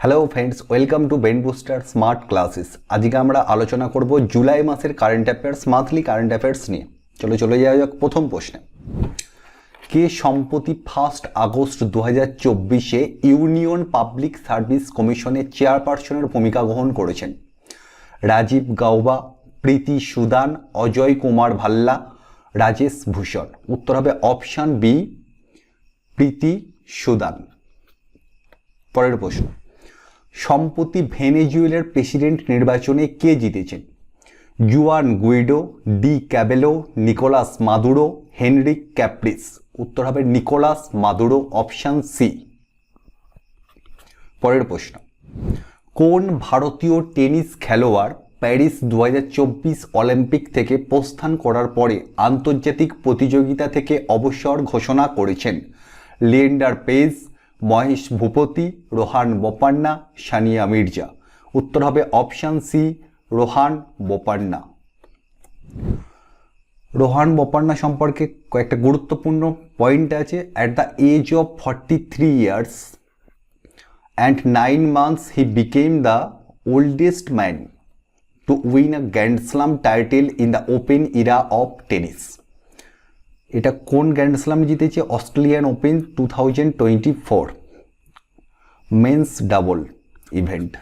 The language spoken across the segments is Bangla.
Hello friends, welcome to brain booster smart classes. আজকে আমরা আলোচনা করব জুলাই মাসের current affairs, monthly current affairs নিয়ে। চলে যাওয়া যাক প্রথম প্রশ্নে। কে সম্প্রতি 1 আগস্ট 2024 ইউনিয়ন পাবলিক সার্ভিস কমিশনের চেয়ারপারসনের ভূমিকা গ্রহণ করেছেন? রাজীব গাওবা, প্রীতি সুদান, অজয় কুমার ভাল্লা, রাজেশ ভূষণ। উত্তর হবে অপশান বি, প্রীতি সুদান। পরের প্রশ্ন। সম্প্রতি ভেনেজুয়েলার প্রেসিডেন্ট নির্বাচনে কে জিতেছেন? Juan Guaido, Di Cabello, Nicolas Maduro, Henrique Capriles. উত্তর হবে নিকোলাস মাদুরো, অপশান সি। পরের প্রশ্ন। কোন ভারতীয় টেনিস খেলোয়াড় প্যারিস 2024 অলিম্পিক থেকে প্রস্থান করার পরে আন্তর্জাতিক প্রতিযোগিতা থেকে অবসর ঘোষণা করেছেন? লিয়েন্ডার পেজ, মহেশ ভূপতি, রোহান বোপান্না, সানিয়া মির্জা। উত্তর হবে অপশান সি, রোহান বোপান্না। রোহান বোপান্না সম্পর্কে কয়েকটা গুরুত্বপূর্ণ পয়েন্ট আছে। At the age of 43 years and 9 months he became the oldest man to win a Grand Slam title in the open era of tennis. এটা কোন গ্র্যান্ড স্ল্যাম জিতেছে? Australian Open 2024 men's double event.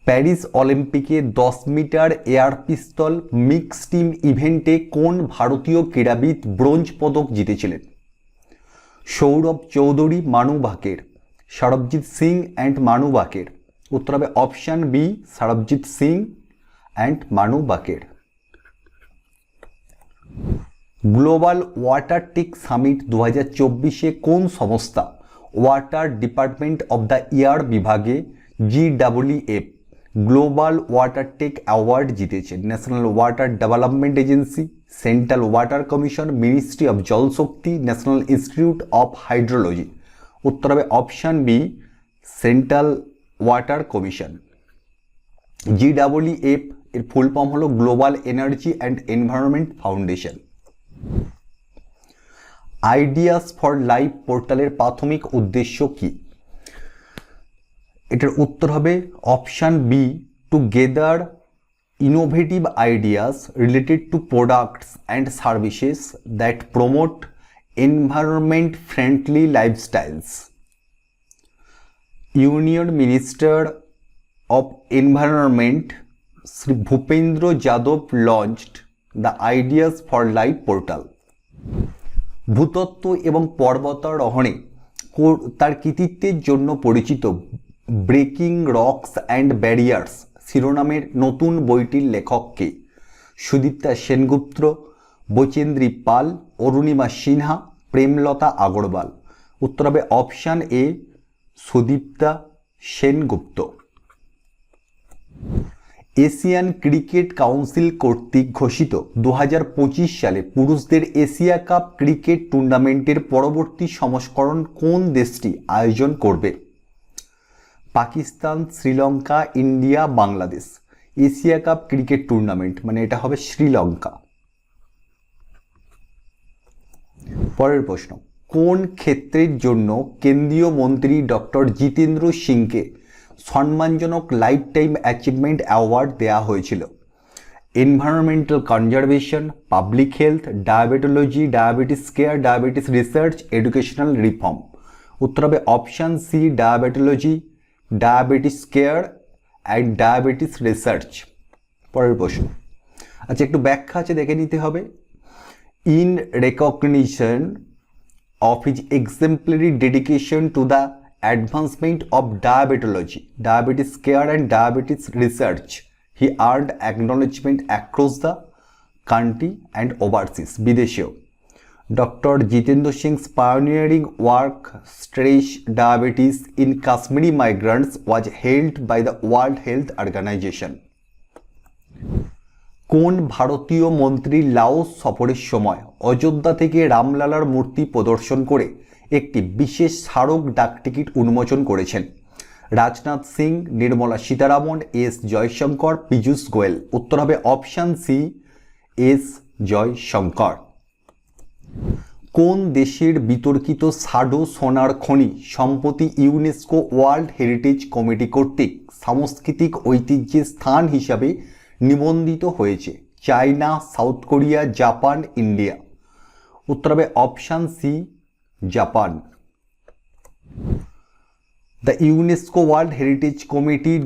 Paris অলিম্পিকে 10 metre air pistol mix team ইভেন্টে কোন ভারতীয় ক্রীড়াবিদ ব্রোঞ্জ পদক জিতেছিলেন? সৌরভ চৌধুরী, মানু বাকের, সরবজিৎ সিং অ্যান্ড মানু বাকের। উত্তর হবে option B, Sarabjot Singh and Manu Bhaker. Global water tech summit 2024 কোন সংস্থা water department of the year বিভাগে GWF global water tech award জিতেছে? National water development agency, central water commission, ministry of Jal Shakti, national institute of hydrology. উত্তর হবে option B, central water commission. GWF এর ফুল ফর্ম হলো global energy and environment foundation. Ideas for life পোর্টালের প্রাথমিক উদ্দেশ্য কি? এটার উত্তর হবে option B, together innovative ideas related to products and services that promote environment friendly lifestyles. Union minister of environment Shri Bhupender Yadav launched the ideas for life portal. ভূতত্ত্ব এবং পর্বতারোহণে তার কৃতিত্বের জন্য পরিচিত ব্রেকিং রকস অ্যান্ড ব্যারিয়ার্স শিরোনামের নতুন বইটির লেখক কে? সুদীপ্তা সেনগুপ্ত, বচেন্দ্রী পাল, অরুণিমা সিনহা, প্রেমলতা আগরওয়াল। উত্তর হবে option A, Sudipta Sengupta. Asian cricket council কর্তৃক ঘোষিত 2025 সালে পুরুষদের এশিয়া কাপ ক্রিকেট টুর্নামেন্টের পরবর্তী সংস্করণ কোন দেশটি আয়োজন করবে? Pakistan, Sri Lanka, India, Bangladesh. Asia Cup cricket tournament মানে এটা হবে শ্রীলঙ্কা। পরের প্রশ্ন। কোন ক্ষেত্রের জন্য কেন্দ্রীয় মন্ত্রী ডক্টর জিতেন্দ্র সিংকে সম্মানজনক লাইফ টাইম অ্যাচিভমেন্ট অ্যাওয়ার্ড দেওয়া হয়েছিল? Environmental conservation, public health, diabetology, diabetes care, diabetes research, educational reform. উত্তর হবে option C, diabetology, diabetes care and diabetes research. পরের প্রশ্ন। আচ্ছা, একটু ব্যাখ্যা আছে, দেখে নিতে হবে। In recognition of his exemplary dedication to the advancement of diabetology, diabetes care and diabetes research, he earned acknowledgement across the country and overseas, বিদেশেও। Dr. Jitendra Singh's pioneering work stress diabetes in Kashmiri migrants was hailed by the World Health Organization. কোন ভারতীয় মন্ত্রী লাওস সফরের সময় অযোধ্যা থেকে রামলালার মূর্তি প্রদর্শন করে একটি বিশেষ স্মারক ডাকটিকিট উন্মোচন করেছেন? রাজনাথ সিং, নির্মলা সীতারামন, এস জয়শঙ্কর, পীযূষ গোয়েল। উত্তর হবে অপশান সি, এস জয়শঙ্কর। কোন দেশের বিতর্কিত সাডো সোনার খনি সম্প্রতি ইউনেস্কো ওয়ার্ল্ড হেরিটেজ কমিটি কর্তৃক সাংস্কৃতিক ঐতিহ্যের স্থান হিসাবে নিবন্ধিত হয়েছে? China, South Korea, Japan, India. উত্তর হবে option C, Japan. The UNESCO World Heritage Committee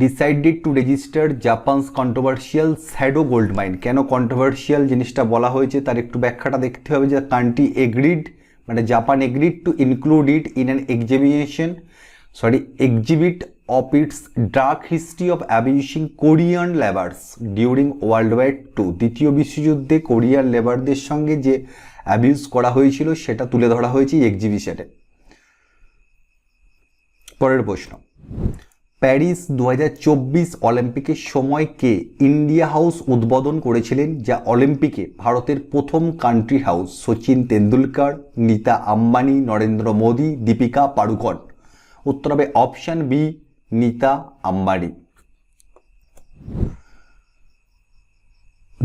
decided to register Japan's controversial Shadow Gold Mine. কেন কন্ট্রোভার্সিয়াল জিনিসটা বলা হয়েছে তার একটু ব্যাখ্যাটা দেখতে হবে। যে কান্ট্রি এগ্রিড, মানে Japan agreed two include it in an exhibit of its dark history of abusing Korean laborers during World War II. দ্বিতীয় বিশ্বযুদ্ধে কোরিয়ান লেবারদের সঙ্গে যে অ্যাবিউজ করা হয়েছিল সেটা তুলে ধরা হয়েছে এই এক্সিবিশনে। পরের প্রশ্ন, প্যারিস 2024 অলিম্পিকের সময় কে ইন্ডিয়া হাউস উদ্বোধন করেছিলেন, যা অলিম্পিকে ভারতের প্রথম কান্ট্রি হাউস? সচিন তেন্ডুলকর, নীতা আম্বানি, নরেন্দ্র মোদী, দীপিকা পাড়ুকন। উত্তর হবে option B, Nita Ambani.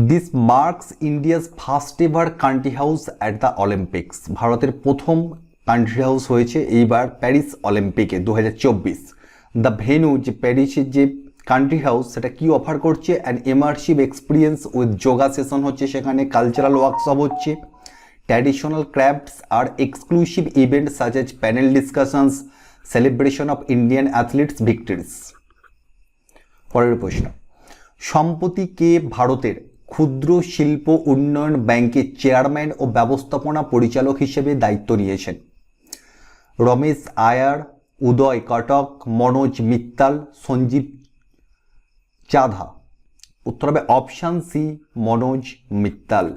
This marks India's first ever country house at the Olympics. ভারতের প্রথম কান্ট্রি হাউস হয়েছে এইবার প্যারিস অলিম্পিকে 2024। দ্য ভেন্যু, যে প্যারিসের যে কান্ট্রি হাউস, সেটা কি অফার করছে? An immersive experience with yoga session হচ্ছে সেখানে, কালচারাল ওয়ার্কশপ হচ্ছে, ট্র্যাডিশনাল ক্রাফটস আর exclusive event such as panel discussions, celebration of Indian athletes victories. পরের প্রশ্ন, সম্প্রতি কে ভারতের ক্ষুদ্র শিল্প উন্নয়ন ব্যাংকের চেয়ারম্যান ও ব্যবস্থাপনা পরিচালক হিসেবে দায়িত্ব নিয়েছেন? রমেশ আয়ার, উদয় কটক, মনোজ মিত্তাল, সঞ্জীব চাধা। উত্তর হবে option C, Manoj Mittal.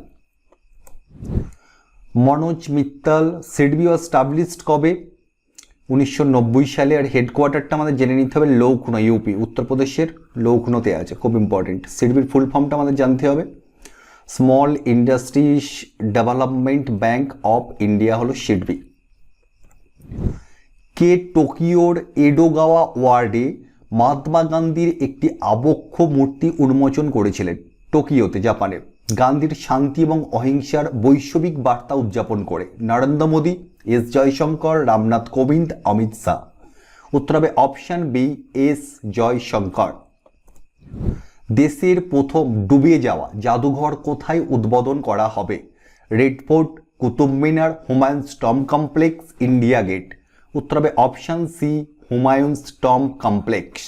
Manoj Mittal SIDBI established কবে? 1990 সালে। আর হেডকোয়ার্টারটা আমাদের জেনে নিতে হবে লখনৌ, ইউপি, উত্তরপ্রদেশের লখনৌতে আছে, খুব ইম্পর্টেন্ট। সিডবির ফুল ফর্মটা আমাদের জানতে হবে। Small industries development bank of India হলো সিডবি। কে টোকিওর এডোগাওয়া ওয়ার্ডে মহাত্মা গান্ধীর একটি আবক্ষ মূর্তি উন্মোচন করেছিলেন? টোকিওতে, জাপানে। গান্ধীর শান্তি এবং অহিংসার বৈশ্বিক বার্তা উদযাপন করে? নরেন্দ্র মোদী, এস জয়শঙ্কর, রামনাথ কোবিন্দ, অমিত শাহ। উত্তর হবে অপশান বি, এস জয়শঙ্কর। দেশের প্রথম ডুবে যাওয়া জাদুঘর কোথায় উদ্বোধন করা হবে? Red Fort, Qutub Minar, Humayun's tomb complex, India Gate. উত্তর হবে option C, Humayun's tomb complex.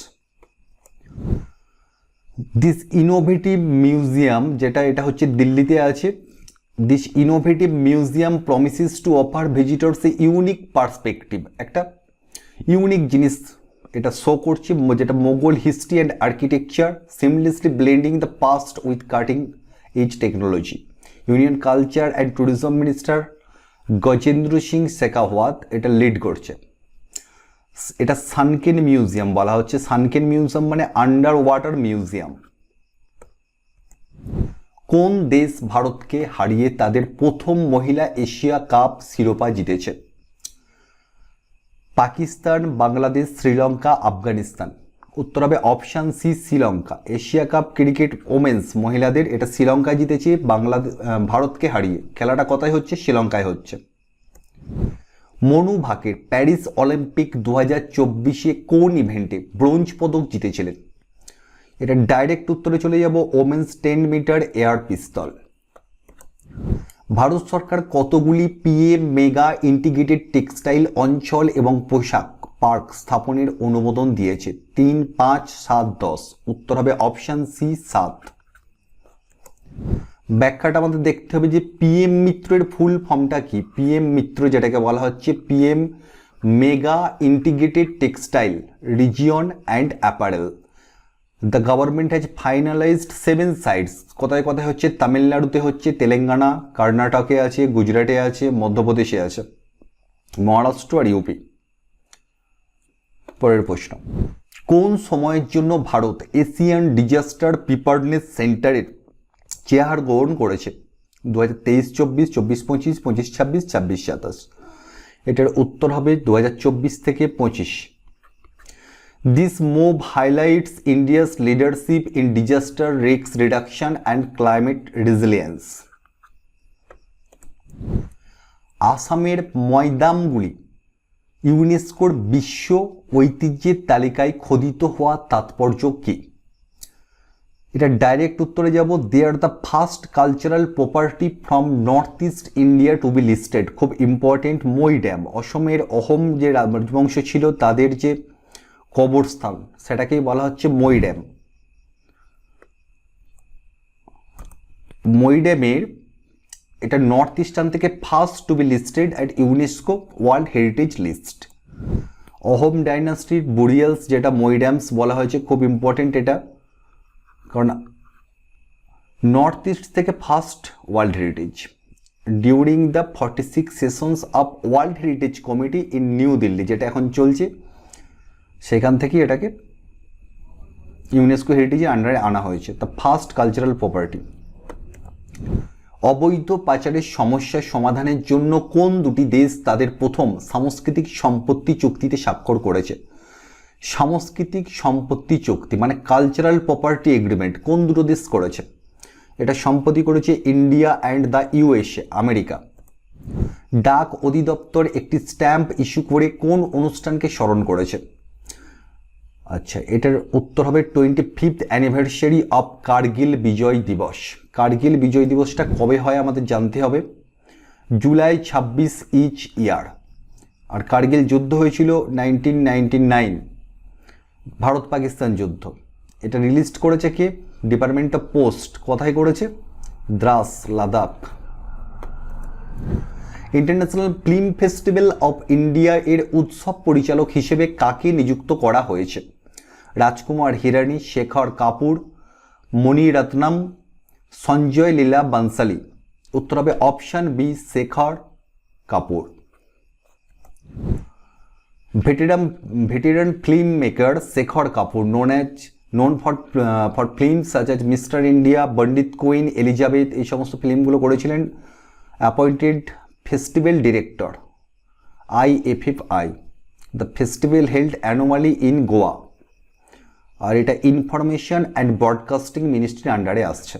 This innovative museum, এটা হচ্ছে দিল্লিতে আছে। This innovative museum promises to offer visitors a unique perspective. একটা ইউনিক জিনিস এটা শো করছে, যেটা Mughal history and architecture, seamlessly blending the past with cutting edge technology. Union culture and tourism minister Gajendra Singh Shekhawat এটা লিড করছে। এটা সানকেন মিউজিয়াম বলা হচ্ছে। সানকেন মিউজিয়াম মানে আন্ডার ওয়াটার মিউজিয়াম। কোন দেশ ভারতকে হারিয়ে তাদের প্রথম মহিলা এশিয়া কাপ শিরোপা জিতেছে? পাকিস্তান, বাংলাদেশ, শ্রীলঙ্কা, আফগানিস্তান। উত্তর হবে option C, Sri Lanka. Asia Cup cricket women's মহিলাদের এটা শ্রীলঙ্কা জিতেছে ভারতকে হারিয়ে। খেলাটা কোথায় হচ্ছে? শ্রীলঙ্কায় হচ্ছে। মনু ভাকের প্যারিস অলিম্পিক 2024-এ কোন ইভেন্টে ব্রোঞ্জ পদক জিতেছিলেন? এটা ডাইরেক্ট উত্তরে চলে যাব, ওমেন্স 10 মিটার এয়ার পিস্তল। ভারত সরকার কতগুলি পিএম মেগা ইন্টিগ্রেটেড টেক্সটাইল অঞ্চল এবং পোশাক পার্ক স্থাপনের অনুমোদন দিয়েছে? 3, 5, 7, 10। উত্তর হবে অপশান সি, 7। ব্যাখ্যাটা আমাদের দেখতে হবে যে পিএম মিত্রের ফুল ফর্মটা কি। পিএম মিত্র যেটাকে বলা হচ্ছে PM mega integrated textile region and apparel. The government has finalised 7 sites. কোথায় কোথায় হচ্ছে? তামিলনাড়ুতে হচ্ছে, তেলেঙ্গানা, কর্ণাটকে আছে, গুজরাটে আছে, মধ্যপ্রদেশে আছে, মহারাষ্ট্র আর ইউপি। পরের প্রশ্ন, কোন সময়ের জন্য ভারত এশিয়ান ডিজাস্টার প্রিপারেডনেস সেন্টারের চেয়ার গ্রহণ করেছে? 2023-24, 24-25, 25-26, 26-27। এটার উত্তর হবে 2024 থেকে 25। This move highlights India's leadership in disaster risk reduction and climate resilience. আসামের ময়দামগুলি ইউনেস্কোর বিশ্ব ঐতিহ্যের তালিকায় খোদিত হওয়ার তাৎপর্য কী? এটা ডাইরেক্ট উত্তরে যাব, they are the first cultural property from North East India to be listed. খুব ইম্পর্টেন্ট, মই ড্যাম, অসমের অহোম যে রাজবংশ ছিল তাদের যে কবরস্থান সেটাকেই বলা হচ্ছে মই ড্যাম। মই ড্যামের এটা নর্থ ইস্টার্ন থেকে first to be listed at UNESCO world heritage list. Ahom ডাইনাস্টির বুরিয়ালস যেটা মই ড্যামস বলা হয়েছে, খুব ইম্পর্টেন্ট এটা, কারণ নর্থ ইস্ট থেকে first world heritage during the 46 sessions of world heritage committee in New Delhi, যেটা এখন চলছে, সেখান থেকেই এটাকে ইউনেস্কো হেরিটেজের আন্ডারে আনা হয়েছে। The first cultural property. অবৈধ পাচারের সমস্যার সমাধানের জন্য কোন দুটি দেশ তাদের প্রথম সাংস্কৃতিক সম্পত্তি চুক্তিতে স্বাক্ষর করেছে? সাংস্কৃতিক সম্পত্তি চুক্তি মানে কালচারাল প্রপার্টি এগ্রিমেন্ট কোন দুটো দেশ করেছে? এটা সম্প্রতি করেছে India and the USA, America. ডাক অধিদপ্তর একটি স্ট্যাম্প ইস্যু করে কোন অনুষ্ঠানকে স্মরণ করেছে? আচ্ছা, এটার উত্তর হবে 25th অ্যানিভার্সারি অফ কার্গিল বিজয় দিবস। কার্গিল বিজয় দিবসটা কবে হয় আমাদের জানতে হবে, জুলাই 26 ইচ ইয়ার। আর কার্গিল যুদ্ধ হয়েছিল 1999, ভারত পাকিস্তান যুদ্ধ। এটা রিলিজ করেছে কে? Department of post. কোথায় করেছে? Dras, Ladakh. International film festival of India এর উৎসব পরিচালক হিসেবে কাকে নিযুক্ত করা হয়েছে? রাজকুমার হিরানি, শেখর কাপুর, মণিরত্নম, সঞ্জয় লীলা বানসালি। উত্তর হবে option B, Shekhar Kapur. veteran filmmaker Shekhar Kapur, known for films such as Mr. India, Bandit Queen, Elizabeth, এই সমস্ত ফিল্মগুলো করেছিলেন। Appointed festival director IFFI, the festival held annually in Goa. আর এটা ইনফরমেশন অ্যান্ড ব্রডকাস্টিং মিনিস্ট্রির আন্ডারে আসছে।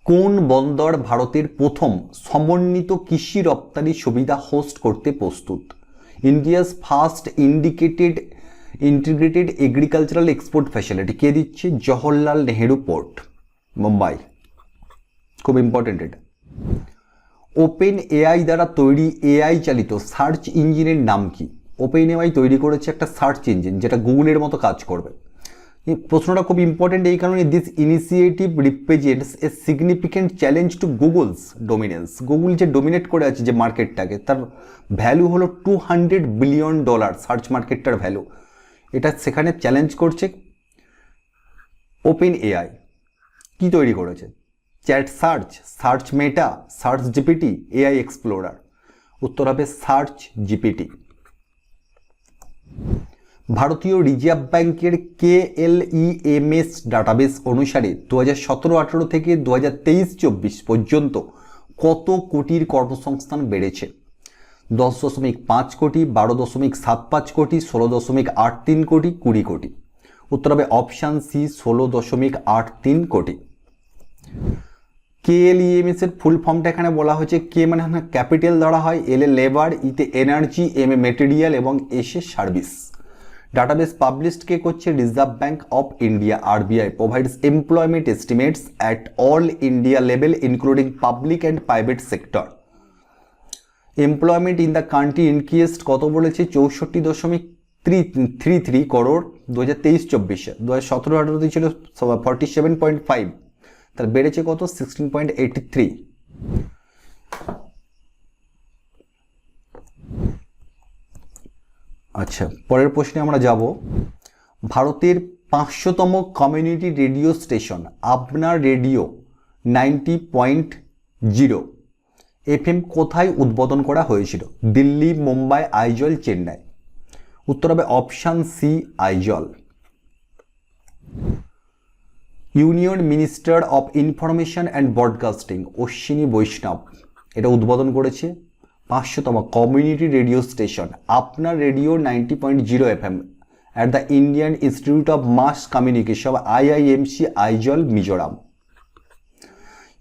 কোন বন্দর ভারতের প্রথম সমন্বিত কৃষি রপ্তানি সুবিধা হোস্ট করতে প্রস্তুত? India's first integrated agricultural export facility কে দিচ্ছে? জওহরলাল নেহেরু পোর্ট, মুম্বাই। খুব ইম্পর্টেন্ট এটা। ওপেন এআই দ্বারা তৈরি এআই চালিত সার্চ ইঞ্জিনের নাম কি? ওপেন এআই তৈরি করেছে একটা সার্চ ইঞ্জিন যেটা গুগলের মতো কাজ করবে। প্রশ্নটা খুব ইম্পর্টেন্ট এই কারণে, this initiative represents a significant challenge to Google's dominance. Google যে ডোমিনেট করে আছে যে মার্কেটটাকে, তার ভ্যালু হলো $200 বিলিয়ন, সার্চ মার্কেটটার ভ্যালু। এটা সেখানে চ্যালেঞ্জ করছে ওপেন এআই। কি তৈরি করেছে? চ্যাট সার্চ, সার্চ মেটা, সার্চ জিপিটি, এআই এক্সপ্লোরার। উত্তর হবে সার্চ জিপিটি। ভারতীয় রিজার্ভ ব্যাংকের KLEMS ডাটাবেস অনুসারে 2017-18 থেকে 2023-24 পর্যন্ত কত কোটির কর্মসংস্থান বেড়েছে? 10.5 কোটি, 12.75 কোটি, 16.83 কোটি, 20 কোটি। উত্তর হবে অপশান সি, 16.83 কোটি। KLEMS এর ফুল ফর্মটা এখানে বলা হয়েছে। কে মানে ক্যাপিটাল ধরা হয়, এল এ লেবার, ইতে এনার্জি, এম এ মেটেরিয়াল এবং এস এ সার্ভিস। ডাটাবেস পাবলিশড কে করছে? Reserve Bank of India, RBI provides employment estimates at all India level including public and private sector. Employment in the country increased কত বলেছে? 64.33 করোড় 2023-24। 2017-18 ছিল 47.5, তার বেড়েছে কত? 16.83। আচ্ছা, পরের প্রশ্নে আমরা যাব। ভারতের 500তম কমিউনিটি রেডিও স্টেশন আপনার রেডিও 90.0 FM কোথায় উদ্বোধন করা হয়েছিল? দিল্লি, মুম্বাই, আইজল, চেন্নাই। উত্তর হবে option C, Aizawl. Union minister of information and broadcasting Ashwini Vaishnaw এটা উদ্বোধন করেছে 500তম কমিউনিটি রেডিও স্টেশন আপনার radio 90.0 FM at the Indian institute of mass communication IIMC, Aizawl, Mizoram.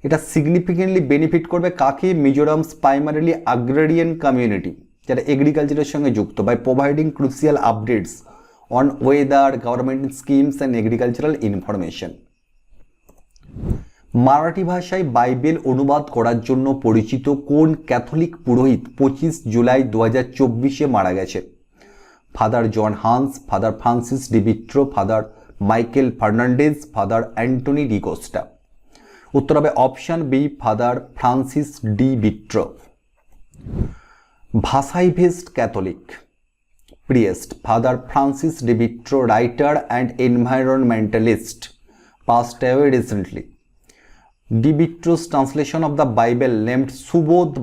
এটা সিগনিফিকেন্টলি বেনিফিট করবে কাকে? মিজোরামস প্রাইমারিলি আগ্রারিয়ান কমিউনিটি, যারা এগ্রিকালচারের সঙ্গে যুক্ত, by providing crucial updates on weather, government schemes and agricultural information. Marathi ভাষায় বাইবেল অনুবাদ করার জন্য পরিচিত কোন ক্যাথলিক পুরোহিত 25 জুলাই 2024 মারা গেছে? Father John Hans, Father Francis D'Britto, Father Michael Fernandes, Father Antony D'Costa. উত্তর হবে option B, Father Francis D'Britto. ভাষাইভেস্ট Catholic priest Father Francis de Vitro, writer and environmentalist, passed away recently. De Vitro's translation of the Bible named Subodh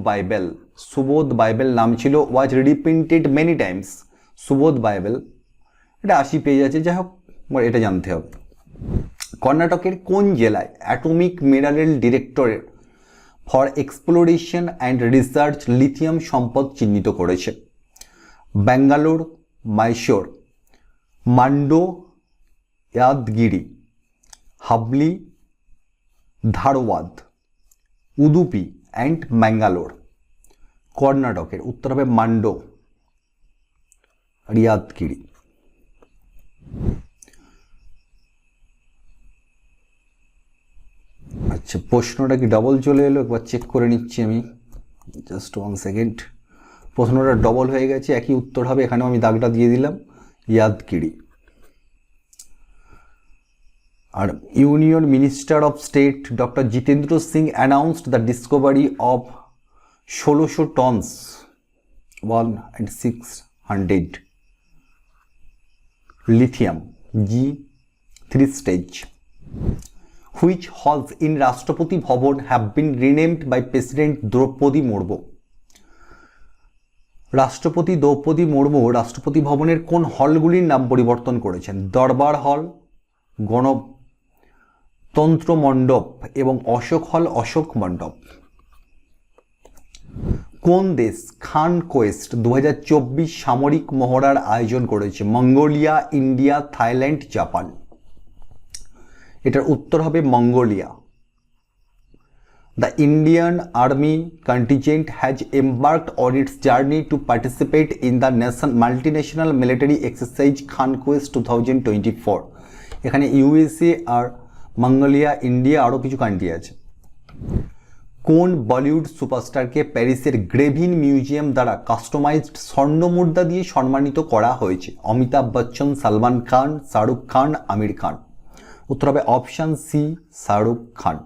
Bible নাম ছিল, was reprinted many times. Subodh Bible এটা 80 পেজ আছে, যাই হোক এটা জানতে হবে। কর্ণাটকের কোন জেলায় atomic mineral directorate for exploration and research lithium সম্পদ চিহ্নিত করেছে? ব্যাঙ্গালোর, মাইসোর, মান্ডো, ইয়াদগিরি, হাবলি, ধারওয়াদ, উদুপি অ্যান্ড ম্যাঙ্গালোর। কর্ণাটকের উত্তর হবে মান্ডো, ইয়াদগিরি। আচ্ছা, প্রশ্নটা কি ডবল চলে এলো? একবার চেক করে নিচ্ছি আমি, জাস্ট 1 সেকেন্ড। প্রশ্নটা ডবল হয়ে গেছে, একই উত্তর হবে, এখানেও আমি দাগটা দিয়ে দিলাম, ইয়াদগিরি। আর union minister of state doctor Jitendra Singh announced the discovery of 1600 tons 1,600 lithium G3 stage. Which halls in Rashtrapati Bhavan have been renamed by President Draupadi Murmu? রাষ্ট্রপতি দ্রৌপদী মুর্মু রাষ্ট্রপতি ভবনের কোন হলগুলির নাম পরিবর্তন করেছেন? দরবার হল, গণতন্ত্র মণ্ডপ এবং অশোক হল, অশোক মণ্ডপ। কোন দেশ খান কোয়েস্ট 2024 সামরিক মহড়ার আয়োজন করেছে? Mongolia, India, Thailand, Japan. এটার উত্তর হবে Mongolia. The Indian Army contingent has embarked on its journey to participate in the multinational military exercise Conquest 2024. এখানে ইউএসএ আর মঙ্গোলিয়া, ইন্ডিয়া, আরও কিছু কান্ট্রি আছে। কোন বলিউড সুপারস্টারকে প্যারিসের গ্রেভিন মিউজিয়াম দ্বারা কাস্টমাইজড স্বর্ণ মুদ্রা দিয়ে সম্মানিত করা হয়েছে? অমিতাভ বচ্চন, সালমান খান, শাহরুখ খান, আমির খান। উত্তর হবে অপশান সি, শাহরুখ খান।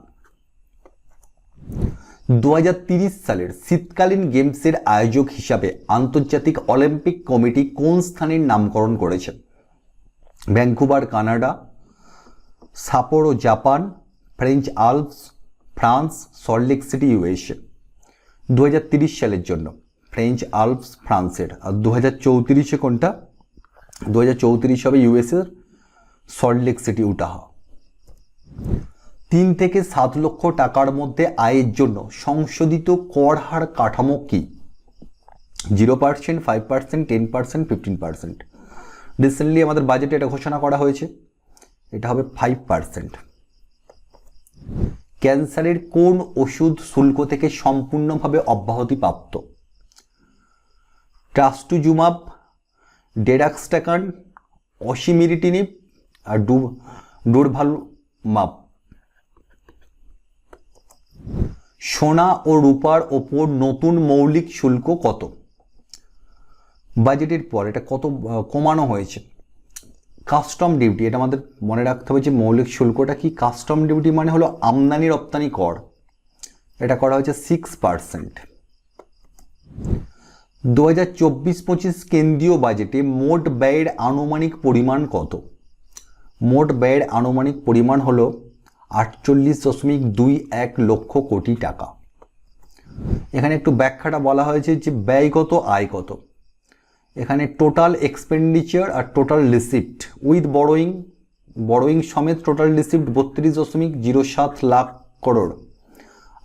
2030 সালের শীতকালীন গেমসের আয়োজক হিসাবে আন্তর্জাতিক অলিম্পিক কমিটি কোন স্থানের নামকরণ করেছে? Vancouver, Canada, সাপোরো, Japan, French Alps, France, Salt Lake city, USA. 2030 সালের জন্য ফ্রেঞ্চ আলপস ফ্রান্সের, আর 2034 কোনটা? 2034 হবে ইউএসএর সল্টলেক সিটি, উটাহা। 3 থেকে 7 লক্ষ টাকার মধ্যে আয়ের জন্য সংশোধিত কর হার কাঠামো কি? 0%, 5%, 10%, 15%। রিসেন্টলি আমাদের বাজেটে এটা ঘোষণা করা হয়েছে, এটা হবে 5%। ক্যান্সারের কোন ওষুধ শুল্ক থেকে সম্পূর্ণভাবে অব্যাহতিপ্রাপ্ত? ট্রাস্টুজুমাব, ডেরাক্সটাকান, অসিমিরিটিনিব আর ডুরভালমাব। সোনা ও রূপার ওপর নতুন মৌলিক শুল্ক কত? বাজেটের পর এটা কত কমানো হয়েছে? কাস্টম ডিউটি, এটা আমাদের মনে রাখতে হবে যে মৌলিক শুল্কটা কি। কাস্টম ডিউটি মানে হলো আমদানি রপ্তানি কর, এটা করা হয়েছে 6%। 2024-25 কেন্দ্রীয় বাজেটে মোট ব্যয়ের আনুমানিক পরিমাণ কত? মোট ব্যয়ের আনুমানিক পরিমাণ হলো 48.21 লক্ষ কোটি টাকা। এখানে একটু ব্যাখ্যাটা বলা হয়েছে যে ব্যয় কত, আয় কত। এখানে টোটাল এক্সপেন্ডিচার আর টোটাল রিসিপ্ট উইথ বড়োয়িং সমেত টোটাল রিসিপ্ট 32.07 লাখ করোড়,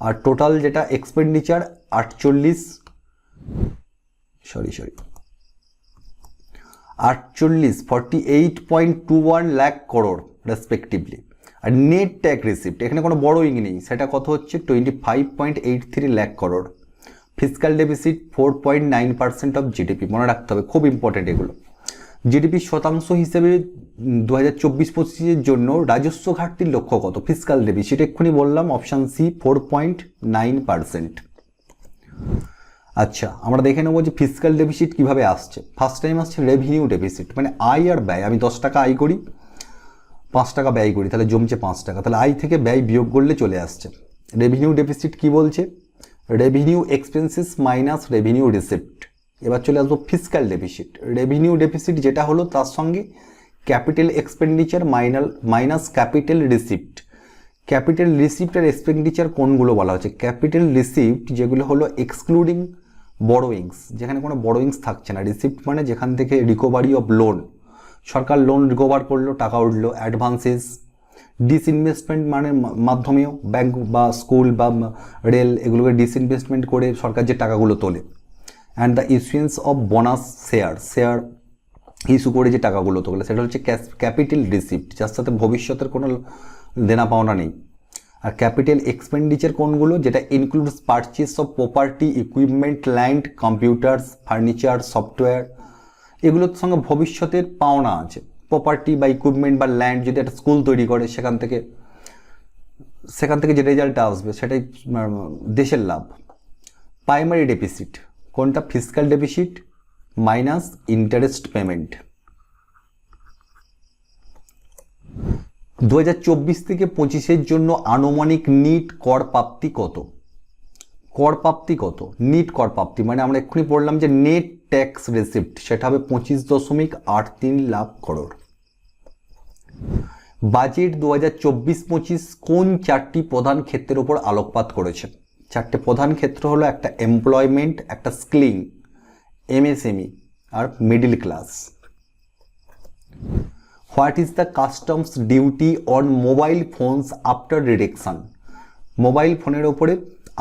আর টোটাল যেটা এক্সপেন্ডিচার 48.21 লাখ করোড় রেসপেক্টিভলি। আর নেট ট্যাক্স রিসিপ্ট, এখানে কোনো বড়োইং নেই, সেটা কত হচ্ছে 25.83 lakh crore. Fiscal deficit 4.9% of GDP, মনে রাখতে হবে, খুব ইম্পর্টেন্ট এগুলো। জিডিপির শতাংশ হিসেবে 2024-25 জন্য রাজস্ব ঘাটতির লক্ষ্য কত? ফিসক্যাল ডেফিসিট এক্ষুনি বললাম, অপশান সি 4.9%। আচ্ছা, আমরা দেখে নেবো যে ফিসক্যাল ডেফিসিট কীভাবে আসছে। ফার্স্ট টাইম আসছে রেভিনিউ ডেফিসিট, মানে আয় আর ব্যয়। আমি 10 টাকা আয় করি, 5 টাকা ব্যয় করি, তাহলে জমছে 5 টাকা, তাহলে আয় থেকে ব্যয় বিয়োগ করলে চলে আসছে। রেভিনিউ ডেফিসিট কি বলছে? Revenue expenses minus revenue receipt. এবার চলে আসবো ফিসক্যাল ডেফিসিট। রেভিনিউ ডেফিসিট যেটা হলো তার সঙ্গে capital expenditure minus capital receipt. Capital receipt আর এক্সপেন্ডিচার কোনগুলো বলা হচ্ছে? ক্যাপিটাল রিসিপ্ট যেগুলো হলো এক্সক্লুডিং বড়োইংস, যেখানে কোনো বড়োইংস থাকছে না। রিসিপ্ট মানে যেখান থেকে recovery of loan, Sarkar loan recover করলো, টাকা উঠলো। অ্যাডভান্সেস, ডিসইনভেস্টমেন্ট মানে মাধ্যমেও ব্যাংক বা স্কুল বা রেল এগুলোকে ডিসইনভেস্টমেন্ট করে সরকার যে টাকাগুলো তোলে। And the issuance of bonus share issue করে যে টাকাগুলো তোলে, সেটা হচ্ছে ক্যাপিটাল রিসিপ্ট, যার সাথে ভবিষ্যতের কোনো দেনা পাওনা নেই। আর ক্যাপিটাল এক্সপেন্ডিচার কোনগুলো? যেটা includes purchase of property, equipment, land, computers, furniture, software, এগুলোর সঙ্গে ভবিষ্যতের পাওনা আছে। প্রপার্টি বা ইকুইপমেন্ট বা ল্যান্ড, যদি একটা স্কুল তৈরি করে সেখান থেকে যে রেজাল্টটা আসবে সেটাই দেশের লাভ। প্রাইমারি ডেফিসিট কোনটা? Fiscal deficit minus interest payment. 2024 থেকে 25-এর জন্য আনুমানিক নিট কর প্রাপ্তি কত? কর প্রাপ্তি কত? নিট কর প্রাপ্তি মানে আমরা এক্ষুনি পড়লাম যে নেট ট্যাক্স রিসিপ্ট, সেটা হবে 25.83 লাখ করোড়। বাজেট 2024-25 কোন 4টি প্রধান ক্ষেত্রের উপর আলোকপাত করেছে? 4টে প্রধান ক্ষেত্র হলো, একটা এমপ্লয়মেন্ট, একটা স্কিলিং, এমএসএমই আর middle class. What is the customs duty on mobile phones after reduction? Mobile ফোনের ওপরে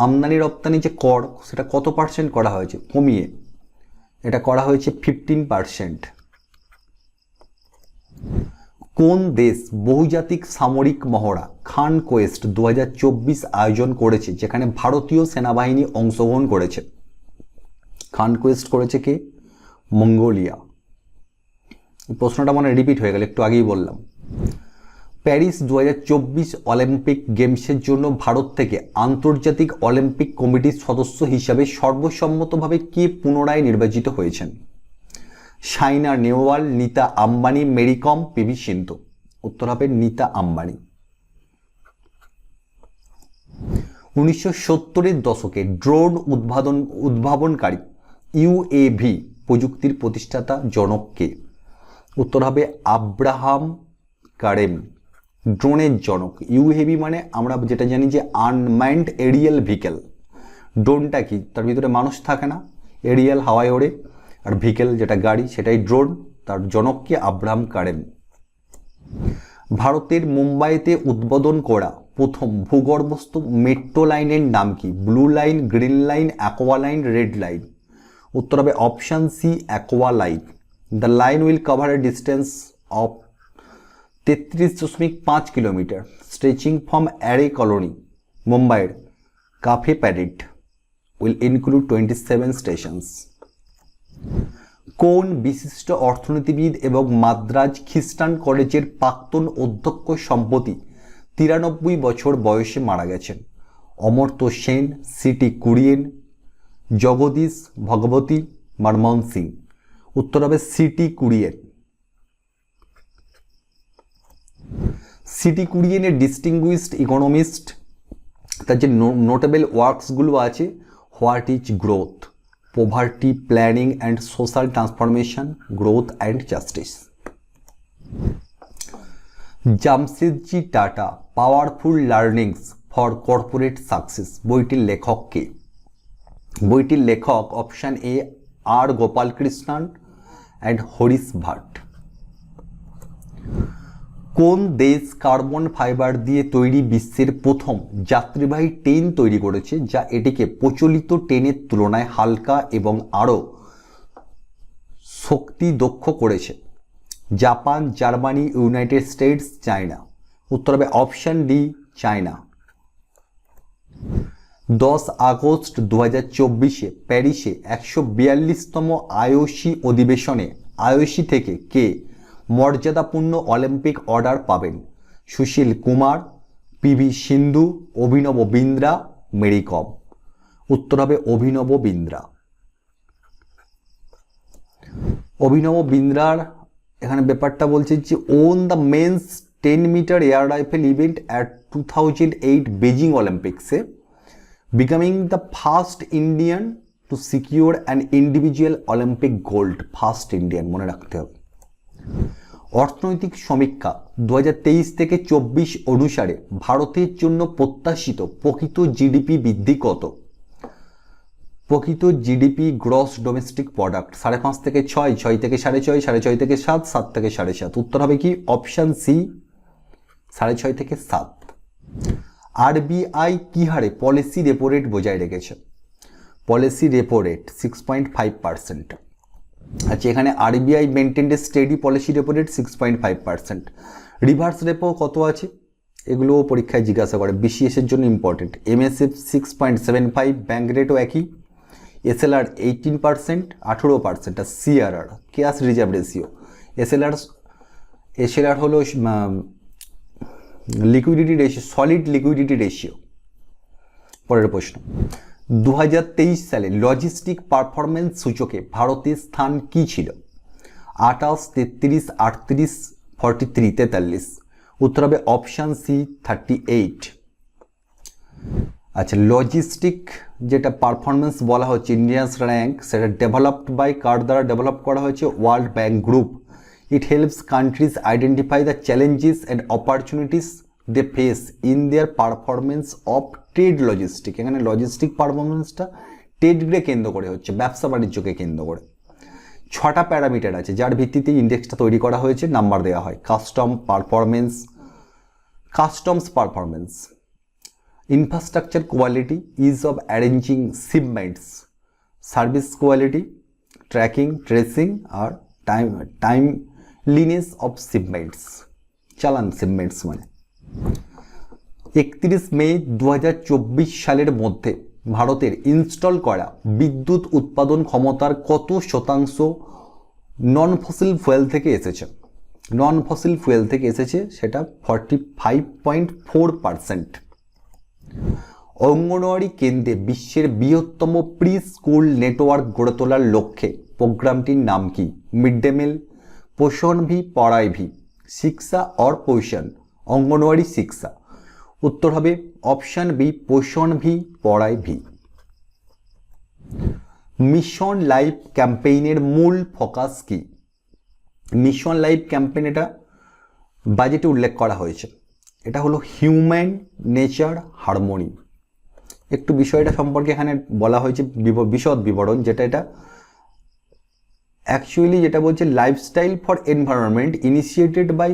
আমদানি রপ্তানি যে কর, সেটা কত পার্সেন্ট করা হয়েছে? কমিয়ে এটা করা হয়েছে 15%। কোন দেশ বহুজাতিক সামরিক মহড়া খান কোয়েস্ট 2024 আয়োজন করেছে, যেখানে ভারতীয় সেনাবাহিনী অংশগ্রহণ করেছে? খান কোয়েস্ট করেছে কে? মঙ্গোলিয়া। প্রশ্নটা মনে রিপিট হয়ে গেল, একটু আগেই বললাম। প্যারিস 2024 অলিম্পিক গেমসের জন্য ভারত থেকে আন্তর্জাতিক অলিম্পিক কমিটির সদস্য হিসাবে সর্বসম্মতভাবে কে পুনরায় নির্বাচিত হয়েছেন? সাইনা নেহওয়াল, নীতা আম্বানি, মেরি কম, পিভি সিন্ধু। উত্তর হবে নীতা আম্বানি। 1970-এর দশকে ড্রোন উদ্ভাবনকারী ইউএভি প্রযুক্তির প্রতিষ্ঠাতা জনক কে? উত্তর হবে আব্রাহাম কারেম। ড্রোনের জনক। ইউএভি মানে আমরা যেটা জানি যে আনম্যান্ড এরিয়াল ভেহিকেল। ড্রোনটা কি? তার ভিতরে মানুষ থাকে না, এরিয়াল হাওয়ায় ওড়ে, আর ভেহিকেল যেটা গাড়ি সেটাই ড্রোন। তার জনককে আব্রাহাম কারেম। ভারতের মুম্বাইতে উদ্বোধন করা প্রথম ভূগর্ভস্থ মেট্রো লাইনের নাম কি? Blue line, green line, aqua line, red line. উত্তর হবে option C, aqua line. The line will cover a distance of 33.5 kilometre, stretching from Aarey colony মুম্বাইয়ের Cuffe Parade will include 27 stations. কোন বিশিষ্ট অর্থনীতিবিদ এবং মাদ্রাজ খ্রিস্টান কলেজের প্রাক্তন অধ্যক্ষ সম্প্রতি 93 বছর বয়সে মারা গেছেন? অমর্ত্য সেন, সিটি কুরিয়েন, জগদীশ ভগবতী, মনমোহন সিং। উত্তর হবে সিটি কুরিয়েন। সিটি কুরিয়েনের ডিস্টিংগুইশড ইকোনমিস্ট, তার যে নোটেবল ওয়ার্কসগুলো আছে, what is growth, poverty, planning and social transformation, growth and justice. Jamshedji Tata powerful learnings for corporate success বইটির লেখক কে? বইটির লেখক option A R Gopalakrishnan and Harish Bhat. কোন দেশ কার্বন ফাইবার দিয়ে তৈরি বিশ্বের প্রথম যাত্রীবাহী ট্রেন তৈরি করেছে, যা এটিকে প্রচলিত ট্রেনের তুলনায় হালকা এবং আরও শক্তি দক্ষ করেছে? Japan, Germany, United states, China. উত্তর হবে অপশান ডি চায়না। 10 আগস্ট 2024 প্যারিসে 142তম আইওসি অধিবেশনে আইওসি থেকে কে মর্যাদাপূর্ণ অলিম্পিক অর্ডার পাবেন? সুশীল কুমার, পিভি সিন্ধু, অভিনব বিন্দ্রা, মেরি কম। উত্তর হবে অভিনব বিন্দ্রা। অভিনব বিন্দ্রার এখানে ব্যাপারটা বলছে যে won the men's 10 metre air rifle event at 2008 Beijing অলিম্পিক্সে, becoming the first Indian to secure an individual Olympic gold. First Indian, মনে রাখতে হবে। অর্থনৈতিক সমীক্ষা 2023 থেকে 24 অনুসারে ভারতের জন্য প্রত্যাশিত প্রকৃত জিডিপি বৃদ্ধি কত? প্রকৃত জিডিপি গ্রস ডোমেস্টিক প্রোডাক্ট 5.5 থেকে 6, 6 থেকে 6.5, 6.5 থেকে 7, 7 থেকে 7.5। উত্তর হবে কি অপশান সি 6.5 থেকে 7। আরবিআই কি হারে পলিসি রেপো রেট বজায় রেখেছে? Policy repo rate 6.5%। আচ্ছা, এখানে RBI maintained steady policy repo rate 6.5%। Reverse repo কত আছে? এগুলো পরীক্ষায় জিজ্ঞাসা করে, বিসিএস এর জন্য ইম্পর্টেন্ট। এমএসএফ 6.75, ব্যাঙ্ক রেটও একই। এসএলআর 18%, 18%। আর CRR cash reserve ratio, SLR হলো liquidity ratio, solid liquidity ratio. পরের প্রশ্ন, 2023 সালে লজিস্টিক পারফরমেন্স সূচকে ভারতের স্থান কি ছিল? 28, 33, 38, 43, 43। উত্তর হবে অপশান সি 38। আচ্ছা, লজিস্টিক যেটা পারফরমেন্স বলা হচ্ছে ইন্ডিয়াস র্যাঙ্ক, সেটা ডেভেলপড বাই কার দ্বারা ডেভেলপ করা হয়েছে? World bank group. It helps countries identify the challenges and opportunities they face in their performance of trade logistics. এখানে লজিস্টিক পারফরমেন্সটা ট্রেডকে কেন্দ্র করে হচ্ছে, ব্যবসা বাণিজ্যকে কেন্দ্র করে। 6টা প্যারামিটার আছে যার ভিত্তিতে ইন্ডেক্সটা তৈরি করা হয়েছে, নাম্বার দেওয়া হয়। Customs performance, infrastructure quality, ease of arranging shipments, service quality, tracking, tracing, আর টাইমলিনেস অফ শিপমেন্টস, চালান শিপমেন্টস মানে। 31 মে 2024 সালের মধ্যে ভারতের ইনস্টল করা বিদ্যুৎ উৎপাদন ক্ষমতার কত শতাংশ নন ফসিল ফুয়েল থেকে এসেছে? নন ফসিল ফুয়েল থেকে এসেছে সেটা 45.4%। অঙ্গনওয়াড়ি কেন্দ্রে বিশ্বের বৃহত্তম প্রি স্কুল নেটওয়ার্ক গড়ে তোলার লক্ষ্যে প্রোগ্রামটির নাম কি? মিড ডে মিল, পোষণ ভি, পড়াই ভি, শিক্ষা অর পোষণ, অঙ্গনওয়াড়ি শিক্ষা। উত্তর হবে অপশান বি পোষণ ভি, পড়াই ভি। মিশন লাইফ ক্যাম্পেইনের মূল ফোকাস কি? মিশন লাইফ ক্যাম্পেইন এটা বাজেটে উল্লেখ করা হয়েছে, এটা হলো হিউম্যান নেচার হারমোনি। একটু বিষয়টা সম্পর্কে এখানে বলা হয়েছে বিশদ বিবরণ, যেটা এটা অ্যাকচুয়ালি যেটা বলছে lifestyle for environment initiated by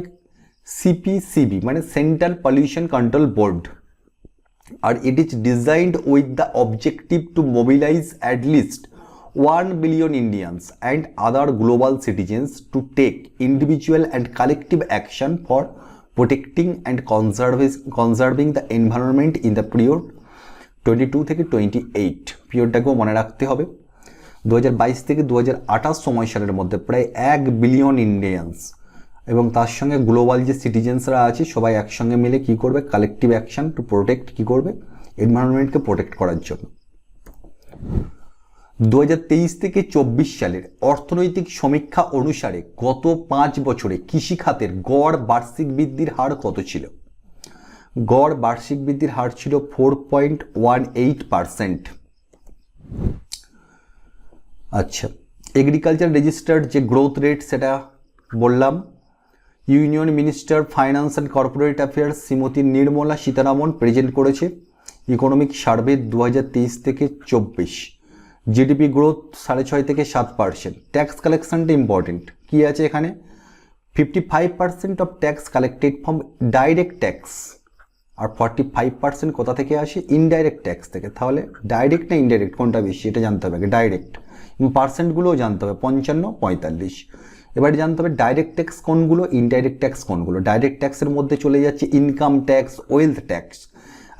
CPCB মানে সেন্ট্রাল পলিউশন কন্ট্রোল বোর্ড, আর it is designed with the objective to mobilize at least 1 billion Indians and other global citizens to take individual and collective action for protecting and conserving the environment in the period 22 থেকে 28। পিরিয়ডটাকেও মনে রাখতে হবে। 2022 থেকে 2028 সময় সালের মধ্যে প্রায় 1 বিলিয়ন ইন্ডিয়ানস এবং তার সঙ্গে গ্লোবাল যে সিটিজেন্সরা আছে সবাই একসঙ্গে মিলে কি করবে? কালেকটিভ অ্যাকশন টু প্রোটেক্ট, কি করবে? এনভায়রনমেন্টকে প্রোটেক্ট করার জন্য। 2023 থেকে 24 সালের অর্থনৈতিক সমীক্ষা অনুসারে গত 5 বছরে কৃষি খাতের গড় বার্ষিক বৃদ্ধির হার কত ছিল? গড় বার্ষিক বৃদ্ধির হার ছিল 4.18%। আচ্ছা, এগ্রিকালচার রেজিস্টার্ড যে গ্রোথ রেট সেটা বললাম। Union minister finance and corporate affairs Shrimati Nirmala Sitharaman present করেছে ইকোনমিক সার্ভে 2023 থেকে 24। জিডিপি গ্রোথ 6.5 থেকে 7%। ট্যাক্স কালেকশনটা ইম্পর্টেন্ট, কি আছে এখানে? 55% of tax collected from direct tax, আর 45% কোথা থেকে আসে? ইনডাইরেক্ট ট্যাক্স থেকে। তাহলে ডাইরেক্ট না ইনডাইরেক্ট কোনটা বেশি এটা জানতে হবে, ডাইরেক্ট। পার্সেন্টগুলোও জানতে হবে, 55, 45। এবারে জানতে হবে ডাইরেক্ট ট্যাক্স কোনগুলো, ইনডাইরেক্ট ট্যাক্স কোনগুলো। ডাইরেক্ট ট্যাক্সের মধ্যে চলে যাচ্ছে ইনকাম ট্যাক্স, ওয়েলথ ট্যাক্স।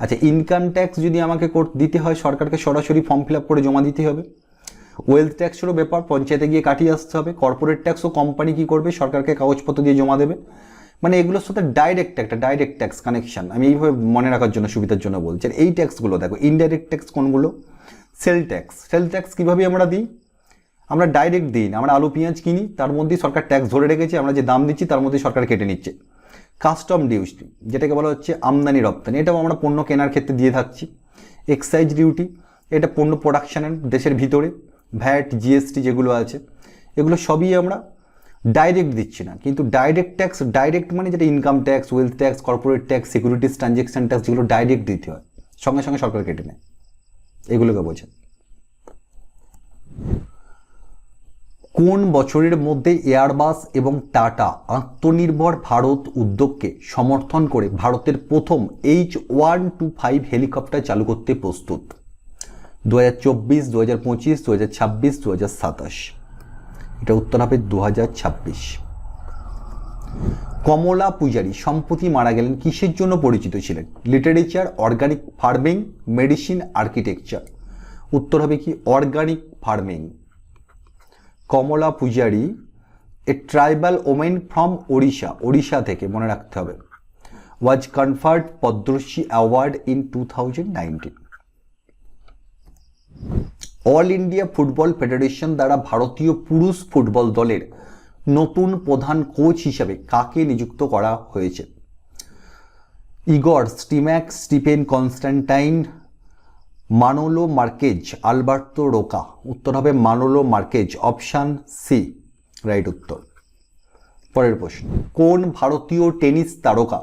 আচ্ছা, ইনকাম ট্যাক্স যদি আমাকে দিতে হয় সরকারকে সরাসরি ফর্ম ফিল আপ করে জমা দিতে হবে। ওয়েলথ ট্যাক্সেরও ব্যাপার, পঞ্চায়েতে গিয়ে কাটিয়ে আসতে হবে। কর্পোরেট ট্যাক্সও কোম্পানি কী করবে, সরকারকে কাগজপত্র দিয়ে জমা দেবে। মানে এগুলোর সাথে ডাইরেক্ট একটা ডাইরেক্ট ট্যাক্স কানেকশন, আমি এইভাবে মনে রাখার জন্য সুবিধার জন্য বলছি। আর এই ট্যাক্সগুলো দেখো, ইনডাইরেক্ট ট্যাক্স কোনগুলো, সেল ট্যাক্স। সেল ট্যাক্স কীভাবে আমরা দিই, আমরা ডাইরেক্ট দিই না, আমরা আলু পেঁয়াজ কিনি, তার মধ্যেই সরকার ট্যাক্স ধরে রেখেছে, আমরা যে দাম দিচ্ছি তার মধ্যেই সরকার কেটে নিচ্ছে। কাস্টম ডিউটি, যেটাকে বলা হচ্ছে আমদানি রপ্তানি, এটাও আমরা পণ্য কেনার ক্ষেত্রে দিয়ে থাকছি। এক্সাইজ ডিউটি, এটা পণ্য প্রোডাকশানের দেশের ভিতরে। ভ্যাট, জিএসটি যেগুলো আছে, এগুলো সবই আমরা ডাইরেক্ট দিচ্ছি না। কিন্তু ডাইরেক্ট ট্যাক্স, ডাইরেক্ট মানে যেটা income tax, wealth tax, corporate tax, securities transaction tax, যেগুলো ডাইরেক্ট দিতে হয়, সঙ্গে সঙ্গে সরকার কেটে নেয়, এগুলোকে বোঝে। কোন বছরের মধ্যে এয়ারবাস এবং টাটা আত্মনির্ভর ভারত উদ্যোগকে সমর্থন করে ভারতের প্রথম H125 হেলিকপ্টার চালু করতে প্রস্তুত? 2024, 2025, 2026, 2027? এটা উত্তর হবে 2026। কমলা পূজারী সম্প্রতি মারা গেলেন, কিসের জন্য পরিচিত ছিলেন? Literature, organic farming, medicine, architecture? উত্তর হবে কি organic farming. Kamala Pujari a tribal women from Odisha থেকে, মনে রাখতে হবে, was conferred Padma Shri award in 2019। All India football federation দ্বারা ভারতীয় পুরুষ ফুটবল দলের নতুন প্রধান কোচ হিসেবে কাকে নিযুক্ত করা হয়েছে? Igor Stimac, Stephen Constantine, Manolo Marquez, Alberto Roca? উত্তর হবে Manolo Marquez, option C right উত্তর। পরের প্রশ্ন, কোন ভারতীয় টেনিস তারকা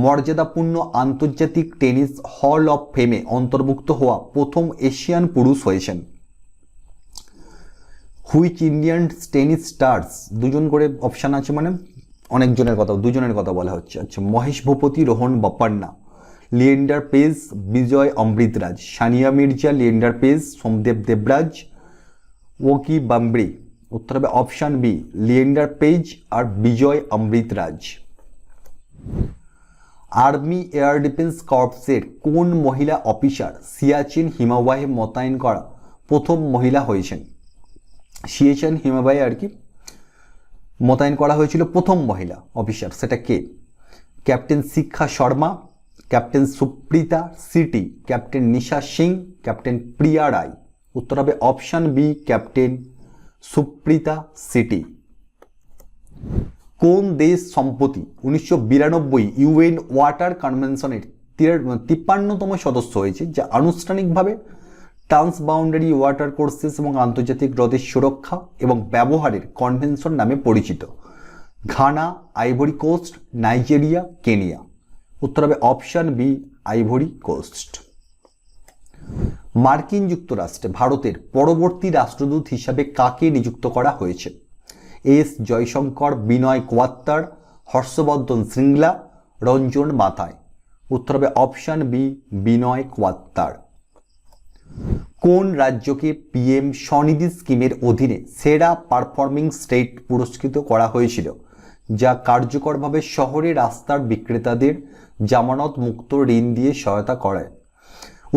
মর্যাদাপূর্ণ আন্তর্জাতিক টেনিস হল অফ ফেমে অন্তর্ভুক্ত হওয়া প্রথম এশিয়ান পুরুষ হয়েছেন? হুইচ ইন্ডিয়ান টেনিস স্টার্স, দুজন করে অপশান আছে, মানে অনেকজনের কথা, দুজনের কথা বলা হচ্ছে। আচ্ছা, মহেশ ভূপতি, রোহন বোপান্না, লিয়েন্ডার পেজ, বিজয় অমৃতরাজ? সানিয়া মির্জা, লিয়েন্ডার পেজ, সোমদেব দেবরাজ, ওকি বাম্বরি? উত্তর হবে অপশান বি, লিয়েন্ডার পেজ আর বিজয় অমৃতরাজ। আর্মি এয়ার ডিফেন্স কর্পসের কোন মহিলা অফিসার সিয়াচেন হিমবাহে মোতায়েন করা প্রথম মহিলা হয়েছেন? সিয়াচেন হিমবাহে আর কি মোতায়েন করা হয়েছিল প্রথম মহিলা অফিসার, সেটা কে? ক্যাপ্টেন শিক্ষা Sharma, captain Suprita city, captain নিশা সিং, ক্যাপ্টেন প্রিয়া রায়? উত্তর হবে option B, captain Suprita city. কোন দেশ সম্প্রতি 1992 ইউএন ওয়াটার কনভেনশনের 53তম সদস্য হয়েছে, যা আনুষ্ঠানিকভাবে ট্রান্সবাউন্ডারি ওয়াটার কোর্সেস এবং আন্তর্জাতিক হ্রদের সুরক্ষা এবং ব্যবহারের কনভেনশন নামে পরিচিত? Ghana, Ivory Coast, Nigeria, Kenya? উত্তর হবে অপশান বি, আইভরি কোস্ট। মার্কিন যুক্তরাষ্ট্রে ভারতের পরবর্তী রাষ্ট্রদূত হিসাবে কাকে নিযুক্ত করা হয়েছে? এস জয়শঙ্কর, বিনয় কোয়াত্তার, হর্ষবর্ধন শ্রিংলা, রঞ্জন মাথায়? উত্তর হবে অপশান বি, বিনয় কোয়াত্তার। কোন রাজ্যকে পিএম স্বনিধি স্কিমের অধীনে সেরা পারফর্মিং স্টেট পুরস্কৃত করা হয়েছিল, যা কার্যকরভাবে শহরে রাস্তার বিক্রেতাদের জামানত মুক্ত ঋণ দিয়ে সহায়তা করে?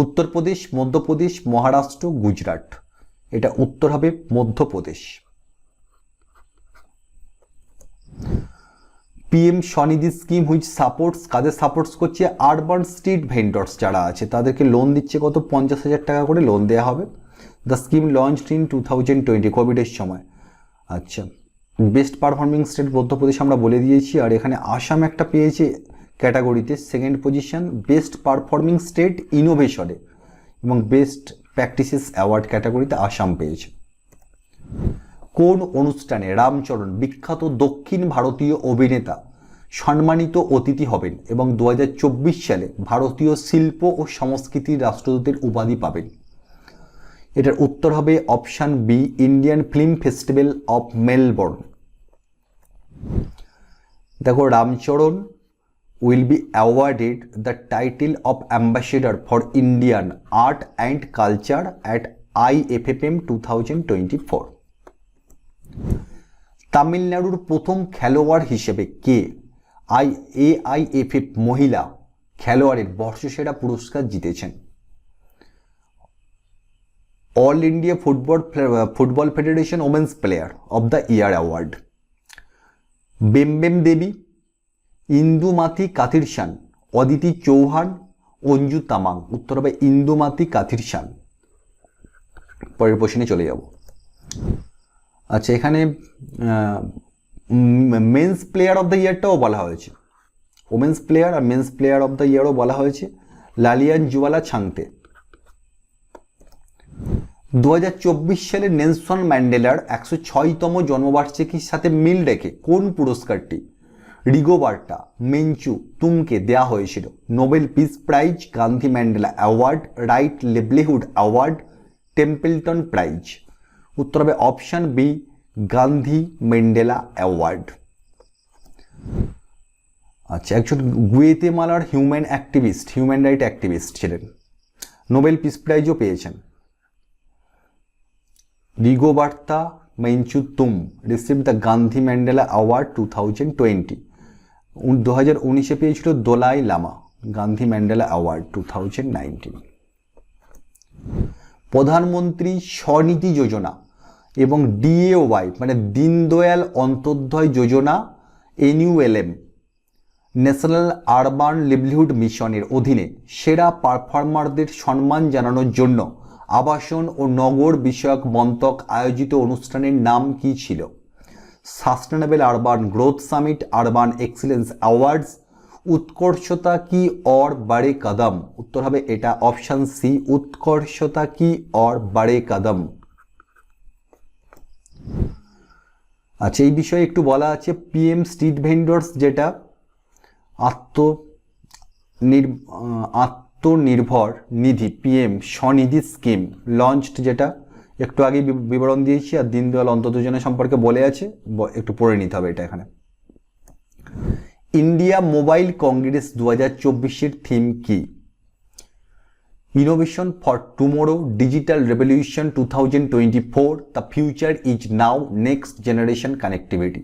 উত্তরপ্রদেশ, মধ্যপ্রদেশ, মহারাষ্ট্র, গুজরাট? এটা উত্তর হবে Madhya Pradesh. PM Svanidhi scheme which supports, কাদের সাপোর্টস করছে? আরবান স্ট্রিট ভেন্ডর্স যারা আছে তাদেরকে লোন দিচ্ছে, কত 50,000 টাকা করে লোন দেওয়া হবে। দ্য স্কিম লঞ্চড ইন 2020, কোভিডের সময়। আচ্ছা, বেস্ট পারফর্মিং স্টেট মধ্যপ্রদেশ আমরা বলে দিয়েছি, আর এখানে আসাম একটা পেয়েছে ক্যাটাগরিতে second position, best performing state ইনোভেশনে, এবং বেস্ট প্র্যাকটিসেস অ্যাওয়ার্ড ক্যাটাগরিতে আসাম পেয়েছে। কোন অনুষ্ঠানে রামচরণ বিখ্যাত দক্ষিণ ভারতীয় অভিনেতা সম্মানিত অতিথি হবেন এবং 2024 সালে ভারতীয় শিল্প ও সংস্কৃতির রাষ্ট্রদূতের উপাধি পাবেন? এটার উত্তর হবে option B, Indian film festival of Melbourne. দেখো, Ram Charan will be awarded the title of Ambassador for Indian Art and Culture at IFFM 2024. তামিলনাড়ুর প্রথম খেলোয়াড় হিসেবে কে AIFF মহিলা খেলোয়াড়ের বর্ষসেরা পুরস্কার জিতেছেন? All India football federation women's player of the year award. Bembem Devi, Indumathi Kathiresan, Aditi Chauhan, Anju Tamang. উত্তর হবে ইন্দুমাতি কাথিরসান। পরের প্রশ্নে চলে যাব। আচ্ছা, এখানে মেন্স প্লেয়ার অফ দ্য ইয়ারটাও বলা হয়েছে, ওমেন্স প্লেয়ার আর মেন্স প্লেয়ার অফ দ্য ইয়ারও বলা হয়েছে। লালিয়ান জুয়ালা ছাংতে। 2024 সালে নেলসন ম্যান্ডেলার 106তম জন্মবার্ষিকীর সাথে মিল রেখে কোন পুরস্কারটি রিগোবার্টা মেনচু তুমকে দেয়া হয়েছিল? Nobel peace prize, Gandhi Mandela award, right livelihood award, Templeton prize. উত্তর হবে option B, Gandhi Mandela award. আচ্ছা, একজন গুয়েতেমালার হিউম্যান রাইট অ্যাক্টিভিস্ট ছিলেন, নোবেল পিস প্রাইজও পেয়েছেন। Rigoberta Menchu Tum received the Gandhi Mandela award 2020। 2019-এ পেয়েছিল দোলাই লামা গান্ধী ম্যান্ডেলা অ্যাওয়ার্ড 2019। প্রধানমন্ত্রী স্বনিধি যোজনা এবং DAY মানে দীনদয়াল অন্তোদয় যোজনা NULM ন্যাশনাল আরবান লিভলিহুড মিশনের অধীনে সেরা পারফর্মারদের সম্মান জানানোর জন্য আবাসন ও নগর বিষয়ক মন্ত্রক আয়োজিত অনুষ্ঠানের নাম কি ছিল? Sustainable urban growth summit, urban excellence awards, উৎকর্ষতা কি और बड़े कदम। উত্তর হবে এটা অপশন সি, উৎকর্ষতা কি और बड़े कदम। আচ্ছা, এই বিষয়ে একটু বলা আছে। PM স্ট্রিট ভেন্ডর্স যেটা আত্মনির্ভর নিধি PM স্বনিধি স্কিম লঞ্চড, যেটা একটু আগে বিবরণ দিয়েছি, আর দীনদয়াল অন্তোদয় যোজনা সম্পর্কে বলে আছে, একটু পড়ে নিতে হবে এটা এখানে। ইন্ডিয়া মোবাইল কংগ্রেস 2024-এর থিম কি? Innovation for tomorrow, digital revolution 2024, the future is now, next generation connectivity.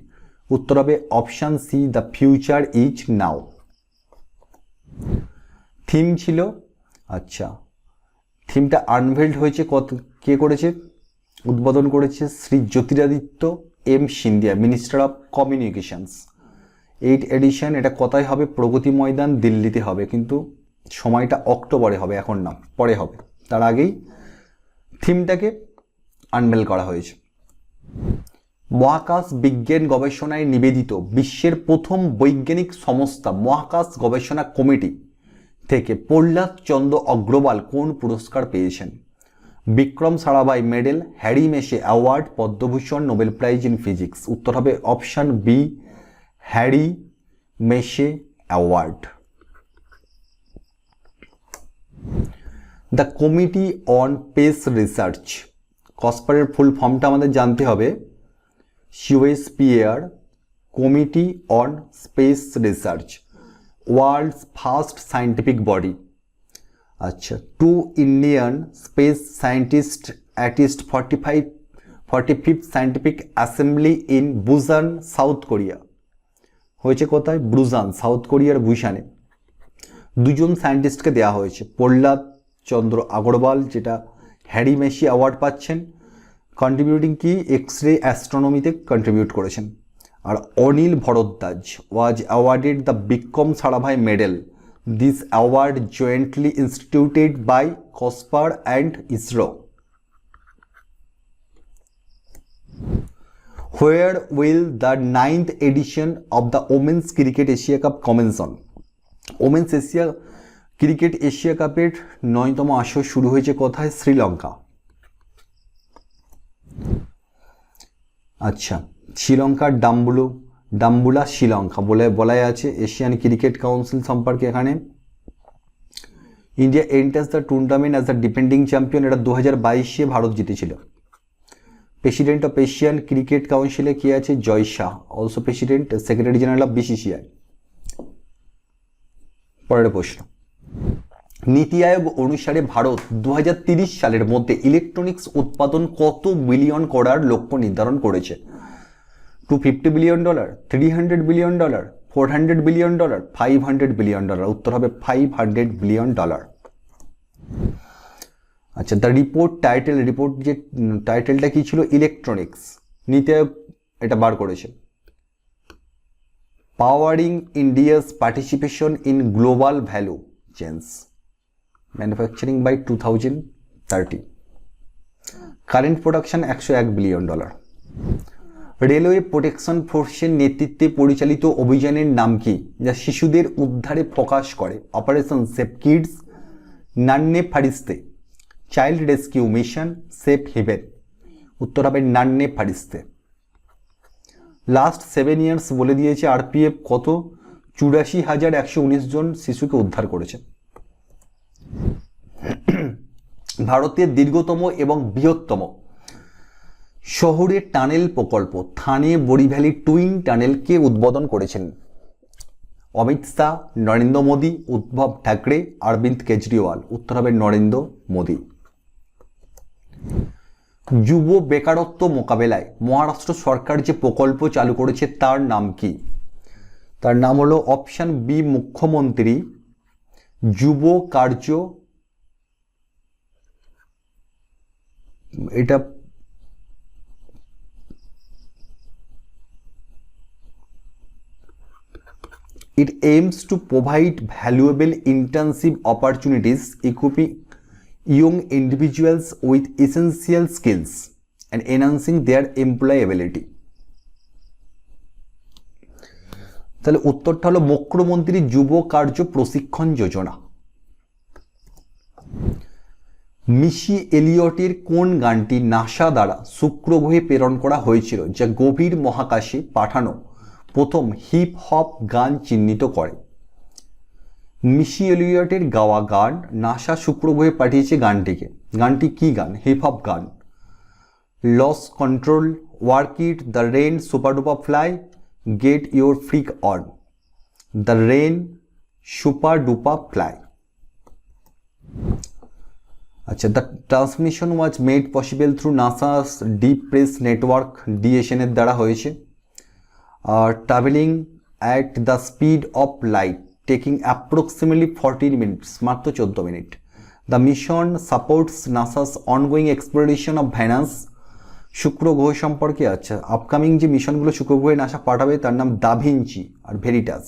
উত্তর হবে option C, the future is now. Theme ছিল, আচ্ছা, থিমটা আনভেল্ড হয়েছে, কে করেছে? উদ্বোধন করেছে Shri Jyotiraditya M Scindia, minister of communications. 8 edition. এটা কোথায় হবে? প্রগতি ময়দান, দিল্লিতে হবে, কিন্তু সময়টা অক্টোবরে হবে, এখন না, পরে হবে। তার আগেই থিমটাকে আনভেল করা হয়েছে। মহাকাশ বিজ্ঞান গবেষণায় নিবেদিত বিশ্বের প্রথম বৈজ্ঞানিক সংস্থা মহাকাশ গবেষণা কমিটি থেকে প্রহ্লাদ চন্দ্র অগ্রওয়াল কোন পুরস্কার পেয়েছেন? Vikram Sarabhai medal, Harry Massey award, Padma Bhushan, Nobel prize in physics. উত্তর হবে option B, Harry Massey award. The committee on space research, কসপারের ফুল ফর্মটা আমাদের জানতে হবে। COSPAR, committee on space research, world's first scientific body. আচ্ছা, 2 Indian space scientist attest 45th scientific assembly in Busan, South Korea. হয়েছে কোথায়? ব্রুজান, সাউথ কোরিয়ার বুসানে। দুজন সায়েন্টিস্টকে দেওয়া হয়েছে, প্রহ্লাদ চন্দ্র আগরওয়াল, যেটা হ্যারি মেশি অ্যাওয়ার্ড পাচ্ছেন, কন্ট্রিবিউটিং কি এক্স রে অ্যাস্ট্রোনমিতে কন্ট্রিবিউট করেছেন। আর Anil Bhardwaj was awarded the Vikram Sarabhai medal. This award jointly instituted by COSPAR and ISRO. Where will the 9th edition of the Women's Cricket Asia Cup commence on? Women's Asia cricket Asia কাপের 9তম আসর শুরু হয়েছে কোথায়? শ্রীলঙ্কা। আচ্ছা, শ্রীলঙ্কার ডাম্বুলা শ্রীলঙ্কা বলে বলাই আছে। এশিয়ান ক্রিকেট কাউন্সিল সম্পর্কে এখানে India enters the tournament as the defending champion, এটা 2022-এ ভারত জিতেছিল। প্রেসিডেন্ট অফ এশিয়ান ক্রিকেট কাউন্সিলে কি আছে? Jay Shah, also president, secretary general of BCCI। পরের প্রশ্ন, নীতি আয়োগ অনুসারে ভারত 2030 সালের মধ্যে ইলেকট্রনিক্স উৎপাদন কত বিলিয়ন করার লক্ষ্য নির্ধারণ করেছে? $250 billion, $300 billion, $400 billion, $500 billion? উত্তর হবে $500 billion। আচ্ছা, দ্য রিপোর্ট যে টাইটেলটা কি ছিল? ইলেকট্রনিক্স। নীতি আয়োগ এটা বার করেছে। Powering India's participation in global value chains manufacturing by 2030। Current production $101 billion. Railway protection ফোর্সের নেতৃত্বে পরিচালিত অভিযানের নাম কি, যা শিশুদের উদ্ধারে ফোকাস করে? Operation safe kids, Nanhe Farishtey, child rescue mission, safe haven? উত্তর হবে নান্নে ফারিস্তে। লাস্ট 7 ইয়ার্স বলে দিয়েছে আরপিএফ কত? 84,119 জন শিশুকে উদ্ধার করেছে। ভারতের দীর্ঘতম এবং বৃহত্তম শহরের টানেল প্রকল্প থানে বড়িভ্যালি টুইন টানেল কে উদ্বোধন করেছেন? অমিত শাহ, নরেন্দ্র মোদী, উদ্ধব ঠাকরে, অরবিন্দ কেজরিওয়াল? উত্তর হবে নরেন্দ্র মোদী। যুব বেকারত্ব মোকাবেলায় মহারাষ্ট্র সরকার যে প্রকল্প চালু করেছে তার নাম কি? তার নাম হলো অপশন বি মুখ্যমন্ত্রী যুব কার্য, এটা it aims to provide valuable intensive opportunities equipping young individuals with essential skills and enhancing their employability। তাহলে উত্তরটা হলো মুখ্যমন্ত্রী যুব কার্য প্রশিক্ষণ যোজনা। মিসি এলিয়টের কোন গানটি নাসা দ্বারা শুক্র গ্রহে প্রেরণ করা হয়েছিল, যা গভীর মহাকাশে পাঠানো প্রথম হিপ হপ গান চিহ্নিত করে? মিসি এলিয়টের গাওয়া গান নাসা শুক্র গ্রহে পাঠিয়েছে গানটিকে। গানটি কি গান? হিপ হপ গান। Lose control, work it, the rain, super duper fly, get your freak on? The rain, super duper fly. আচ্ছা, the transmission was made possible through NASA's deep space network DSN এর দ্বারা হয়েছে। Travelling at the speed of light taking approximately 14 minutes, মাত্র 14 minute. The mission supports NASA's ongoing exploration of Venus. শুক্র গ্রহ সম্পর্কে আচ্ছা আপকামিং যে মিশনগুলো শুক্র গ্রহে নাসা পাঠাবে তার নাম দাভিঞ্চি আর Veritas.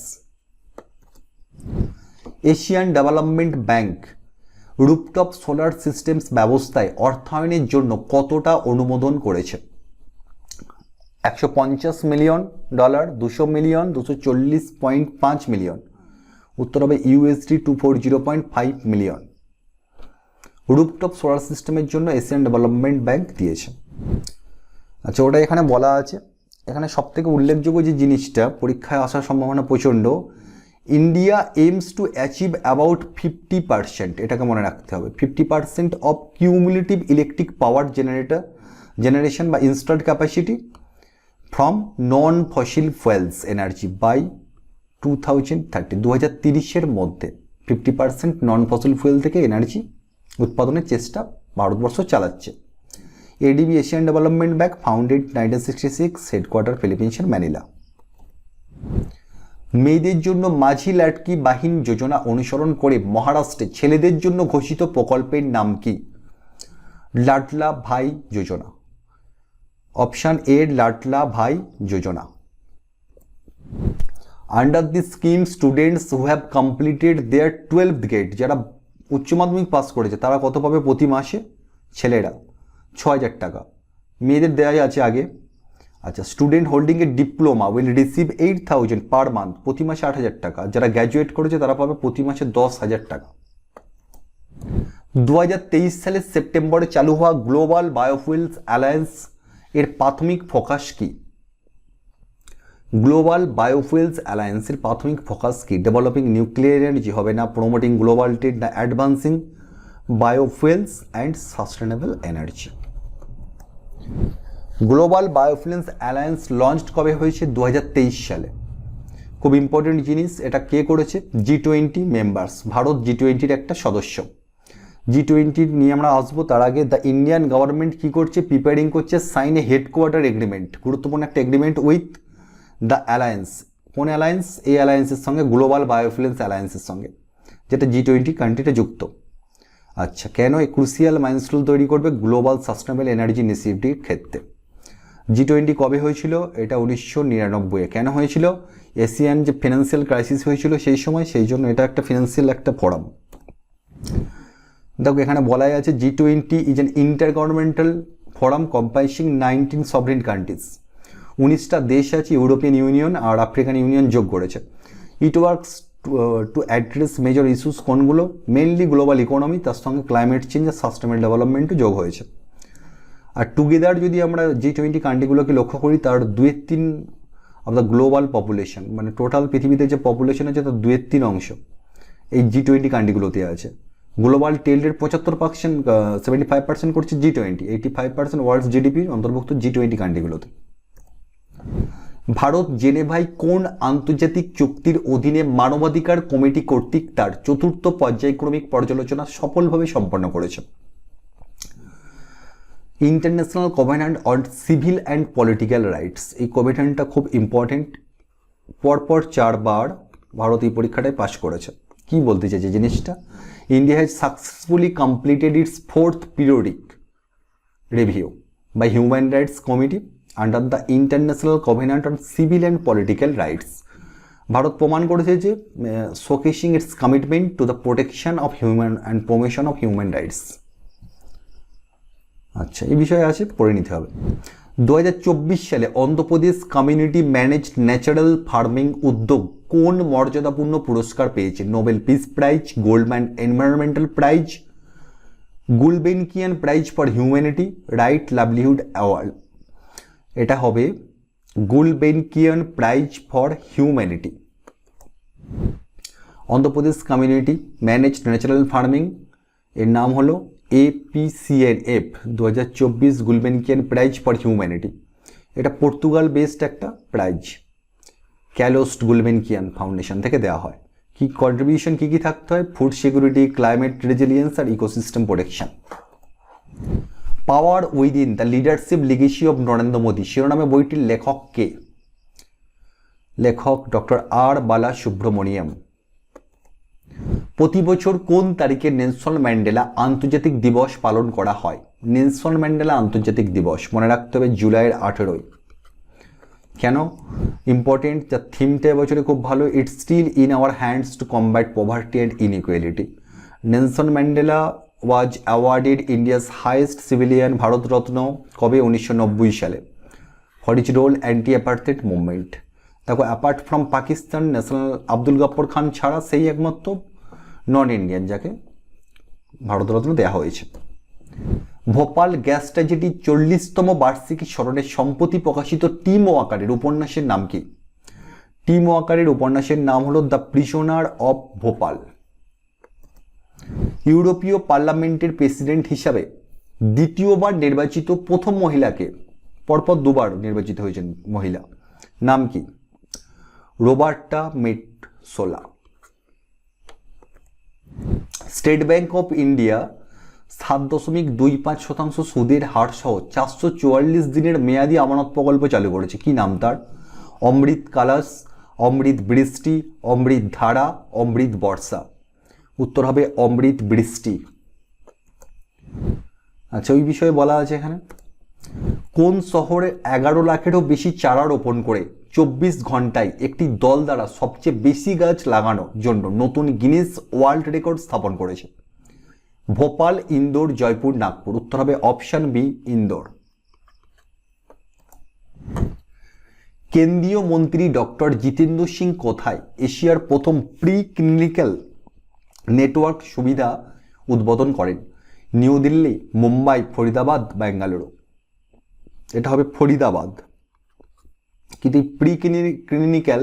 Asian Development Bank rooftop solar systems ব্যবস্থায় অর্থায়নের জন্য কতটা অনুমোদন করেছে? $150 মিলিয়ন, $200 মিলিয়ন, 240.5 মিলিয়ন? উত্তর হবে USD 240.5 মিলিয়ন। রুপটপ সোলার সিস্টেমের জন্য এশিয়ান ডেভেলপমেন্ট ব্যাংক দিয়েছে। আচ্ছা, ওটা এখানে বলা আছে। এখানে সব থেকে উল্লেখযোগ্য যে জিনিসটা পরীক্ষায় আসার সম্ভাবনা প্রচণ্ড, India aims to achieve about 50%, এটাকে মনে রাখতে হবে, 50% of cumulative electric power generation বা installed capacity from non fossil fuels energy by 2030। 2030-এর মধ্যে 50% নন ফসিল ফুয়েল থেকে এনার্জি উৎপাদনের চেষ্টা ভারতবর্ষ চালাচ্ছে। ADB Asian Development Bank founded 1966, headquarter ফিলিপিন্সের ম্যানিলা। মেয়েদের জন্য মাঝি লাটকি বাহিন যোজনা অনুসরণ করে মহারাষ্ট্রে ছেলেদের জন্য ঘোষিত প্রকল্পের নাম কি? লাডলা ভাই যোজনা। Option A Ladla Bhai Yojana. Under the scheme students who have completed their 12th grade, যারা উচ্চ মাধ্যমিক পাস করেছে তারা কত পাবে প্রতি মাসে? ছেলেরা 6,000 টাকা, মেয়েদের দেওয়া আছে আগে। আচ্ছা, student holding A diploma will receive 8,000 per month, প্রতি মাসে 8,000 টাকা। যারা গ্র্যাজুয়েট করেছে তারা পাবে প্রতি মাসে 10,000 টাকা। 2023 সালের সেপ্টেম্বরে চালু হওয়া গ্লোবাল বায়োফুয়েলস অ্যালায়েন্স এর প্রাথমিক ফোকাস কি? গ্লোবাল বায়োফুয়েলস অ্যালায়েন্সের প্রাথমিক ফোকাস কি? ডেভেলপিং নিউক্লিয়ার এনার্জি হবে না, প্রমোটিং গ্লোবাল ট্রেড না, advancing biofuels and sustainable energy? Global biofuels alliance launched কবে হয়েছে? 2023 সালে। খুব ইম্পর্টেন্ট জিনিস, এটা কে করেছে? G20 members. ভারত G20-র একটা সদস্য। G20 নিয়ে আমরা আসবো, তার আগে দ্য ইন্ডিয়ান গভর্নমেন্ট কী করছে, প্রিপেয়ারিং করছে সাইন এ হেডকোয়ার্টার এগ্রিমেন্ট, গুরুত্বপূর্ণ একটা এগ্রিমেন্ট উইথ দ্য অ্যালায়েন্স। কোন অ্যালায়েন্স? এই অ্যালায়েন্সের সঙ্গে, গ্লোবাল বায়োফুয়েলস অ্যালায়েন্সের সঙ্গে, যেটা G20 কান্ট্রিতে যুক্ত। আচ্ছা, কেন এই ক্রুশিয়াল মাইলস্টোন তৈরি করবে গ্লোবাল সাস্টেনেবল এনার্জি ইনিশিয়েটিভের ক্ষেত্রে? G20 কবে হয়েছিল? এটা 1999-এ। কেন হয়েছিল? এশিয়ান যে ফিনান্সিয়াল ক্রাইসিস হয়েছিল সেই সময়, সেই জন্য এটা একটা ফিনান্সিয়াল একটা ফোরাম। দেখো এখানে বলাই আছে G20 is an intergovernmental forum comprising 19 sovereign countries. 19টা দেশ আছে, ইউরোপিয়ান ইউনিয়ন আর আফ্রিকান ইউনিয়ন যোগ করেছে। It works to address major issues, কোনগুলো? মেনলি গ্লোবাল ইকোনমি, তার সঙ্গে ক্লাইমেট চেঞ্জ আর সাস্টেনেবল ডেভেলপমেন্টও যোগ হয়েছে। আর টুগেদার যদি আমরা G20 কান্ট্রিগুলোকে লক্ষ্য করি, তার 2/3 অফ দ্য গ্লোবাল পপুলেশন, মানে টোটাল পৃথিবীতে যে পপুলেশন আছে তার 2/3 অংশ এই G20 কান্ট্রিগুলোতে আছে। গ্লোবাল ট্রেডের 75%, 75% করছে G20, 85% ওয়ার্ল্ড জিডিপির অন্তর্ভুক্ত G20 কান্ট্রিগুলোতে। ভারত জেনেভায় কোন আন্তর্জাতিক চুক্তির অধীনে মানবাধিকার কমিটি কর্তৃক তার 4র্থ পর্যায়ক্রমিক পর্যালোচনা সফলভাবে সম্পন্ন করেছে? International covenant on civil and political rights. এই কভেন্যান্টটা খুব ইম্পর্টেন্ট, পরপর 4 বার ভারত এই পরীক্ষাটায় পাশ করেছে। কি বলতে চাইছে জিনিসটা? India has successfully completed its 4th periodic review by human rights committee under the international covenant on civil and political rights. ভারত প্রমাণ করেছে যে showcasing its commitment to the protection of human and promotion of human rights. আচ্ছা, এই বিষয়ে আছে, পড়ে নিতে হবে। 2024 সালে Andhra Pradesh community managed natural farming উদ্যোগ কোন মর্যাদাপূর্ণ পুরস্কার পেয়েছে? Nobel peace prize, Goldman environmental prize, Gulbenkian prize for humanity, right livelihood award. এটা হবে Gulbenkian prize for humanity. Andhra Pradesh community managed natural farming এর নাম হলো APCNF 2024 Gulbenkian prize for humanity. এটা পর্তুগাল বেসড একটা প্রাইজ, ক্যালোস্ট গুলবেনকিয়ান ফাউন্ডেশন থেকে দেওয়া হয়। কি কন্ট্রিবিউশন কী কী থাকতে হয়? ফুড সিকিউরিটি, ক্লাইমেট রেজিলিয়েন্স আর ecosystem protection. Power within the leadership legacy of Narendra Modi শিরোনামে বইটির লেখক কে? লেখক ডক্টর আর বালা সুব্রমণিয়াম। প্রতি বছর কোন তারিখে নেলসন ম্যান্ডেলা আন্তর্জাতিক দিবস পালন করা হয়? নেলসন ম্যান্ডেলা আন্তর্জাতিক দিবস মনে রাখতে হবে জুলাইয়ের 18। কেন ইম্পর্টেন্ট? যার থিমটা এবছরে খুব ভালো, it's still in our hands to combat poverty and inequality. Nelson Mandela was awarded India's highest civilian Bharat Ratna কবে? 1990 সালে, for his role anti apartheid movement. দেখো, apart from Pakistan national Abdul Ghaffar Khan ছাড়া সেই একমাত্র নন ইন্ডিয়ান যাকে ভারতরত্ন দেওয়া হয়েছে। ভোপাল গ্যাস ট্র্যাজেডির 40তম বার্ষিকী স্মরণে সম্প্রতি প্রকাশিত টিম ওয়াকারের উপন্যাসের নাম কি? টিম ওয়াকারের উপন্যাসের নাম হলো দ্য প্রিজনার অফ ভোপাল। ইউরোপীয় পার্লামেন্টের প্রেসিডেন্ট হিসাবে দ্বিতীয়বার নির্বাচিত প্রথম মহিলাকে? পরপর 2বার নির্বাচিত হয়েছেন মহিলা, নাম কি? রোবার্টা মেটসোলা। স্টেট ব্যাংক অফ ইন্ডিয়া 7.25% সুদের হার সহ 444 দিনের মেয়াদি আমানত প্রকল্প চালু করেছে। কি নাম তার? অমৃত কালাস, অমৃত বৃষ্টি, অমৃত ধারা, অমৃত বর্ষা। উত্তর হবে অমৃত বৃষ্টি। আচ্ছা, ওই বিষয়ে বলা আছে এখানে। কোন শহরে 11 লাখেরও বেশি চারা রোপণ করে 24 ঘন্টায় একটি দল দ্বারা সবচেয়ে বেশি গাছ লাগানোর জন্য নতুন গিনেস ওয়ার্ল্ড রেকর্ড স্থাপন করেছে? ভোপাল, ইন্দোর, জয়পুর, নাগপুর। উত্তর হবে অপশন বি, ইন্দোর। কেন্দ্রীয় মন্ত্রী ডক্টর জিতেন্দ্র সিং কোথায় এশিয়ার প্রথম প্রি ক্লিনিক্যাল নেটওয়ার্ক সুবিধা উদ্বোধন করেন? নিউ দিল্লি, মুম্বাই, ফরিদাবাদ, বেঙ্গালুরু। এটা হবে ফরিদাবাদ। কিন্তু প্রি ক্লিনিক্যাল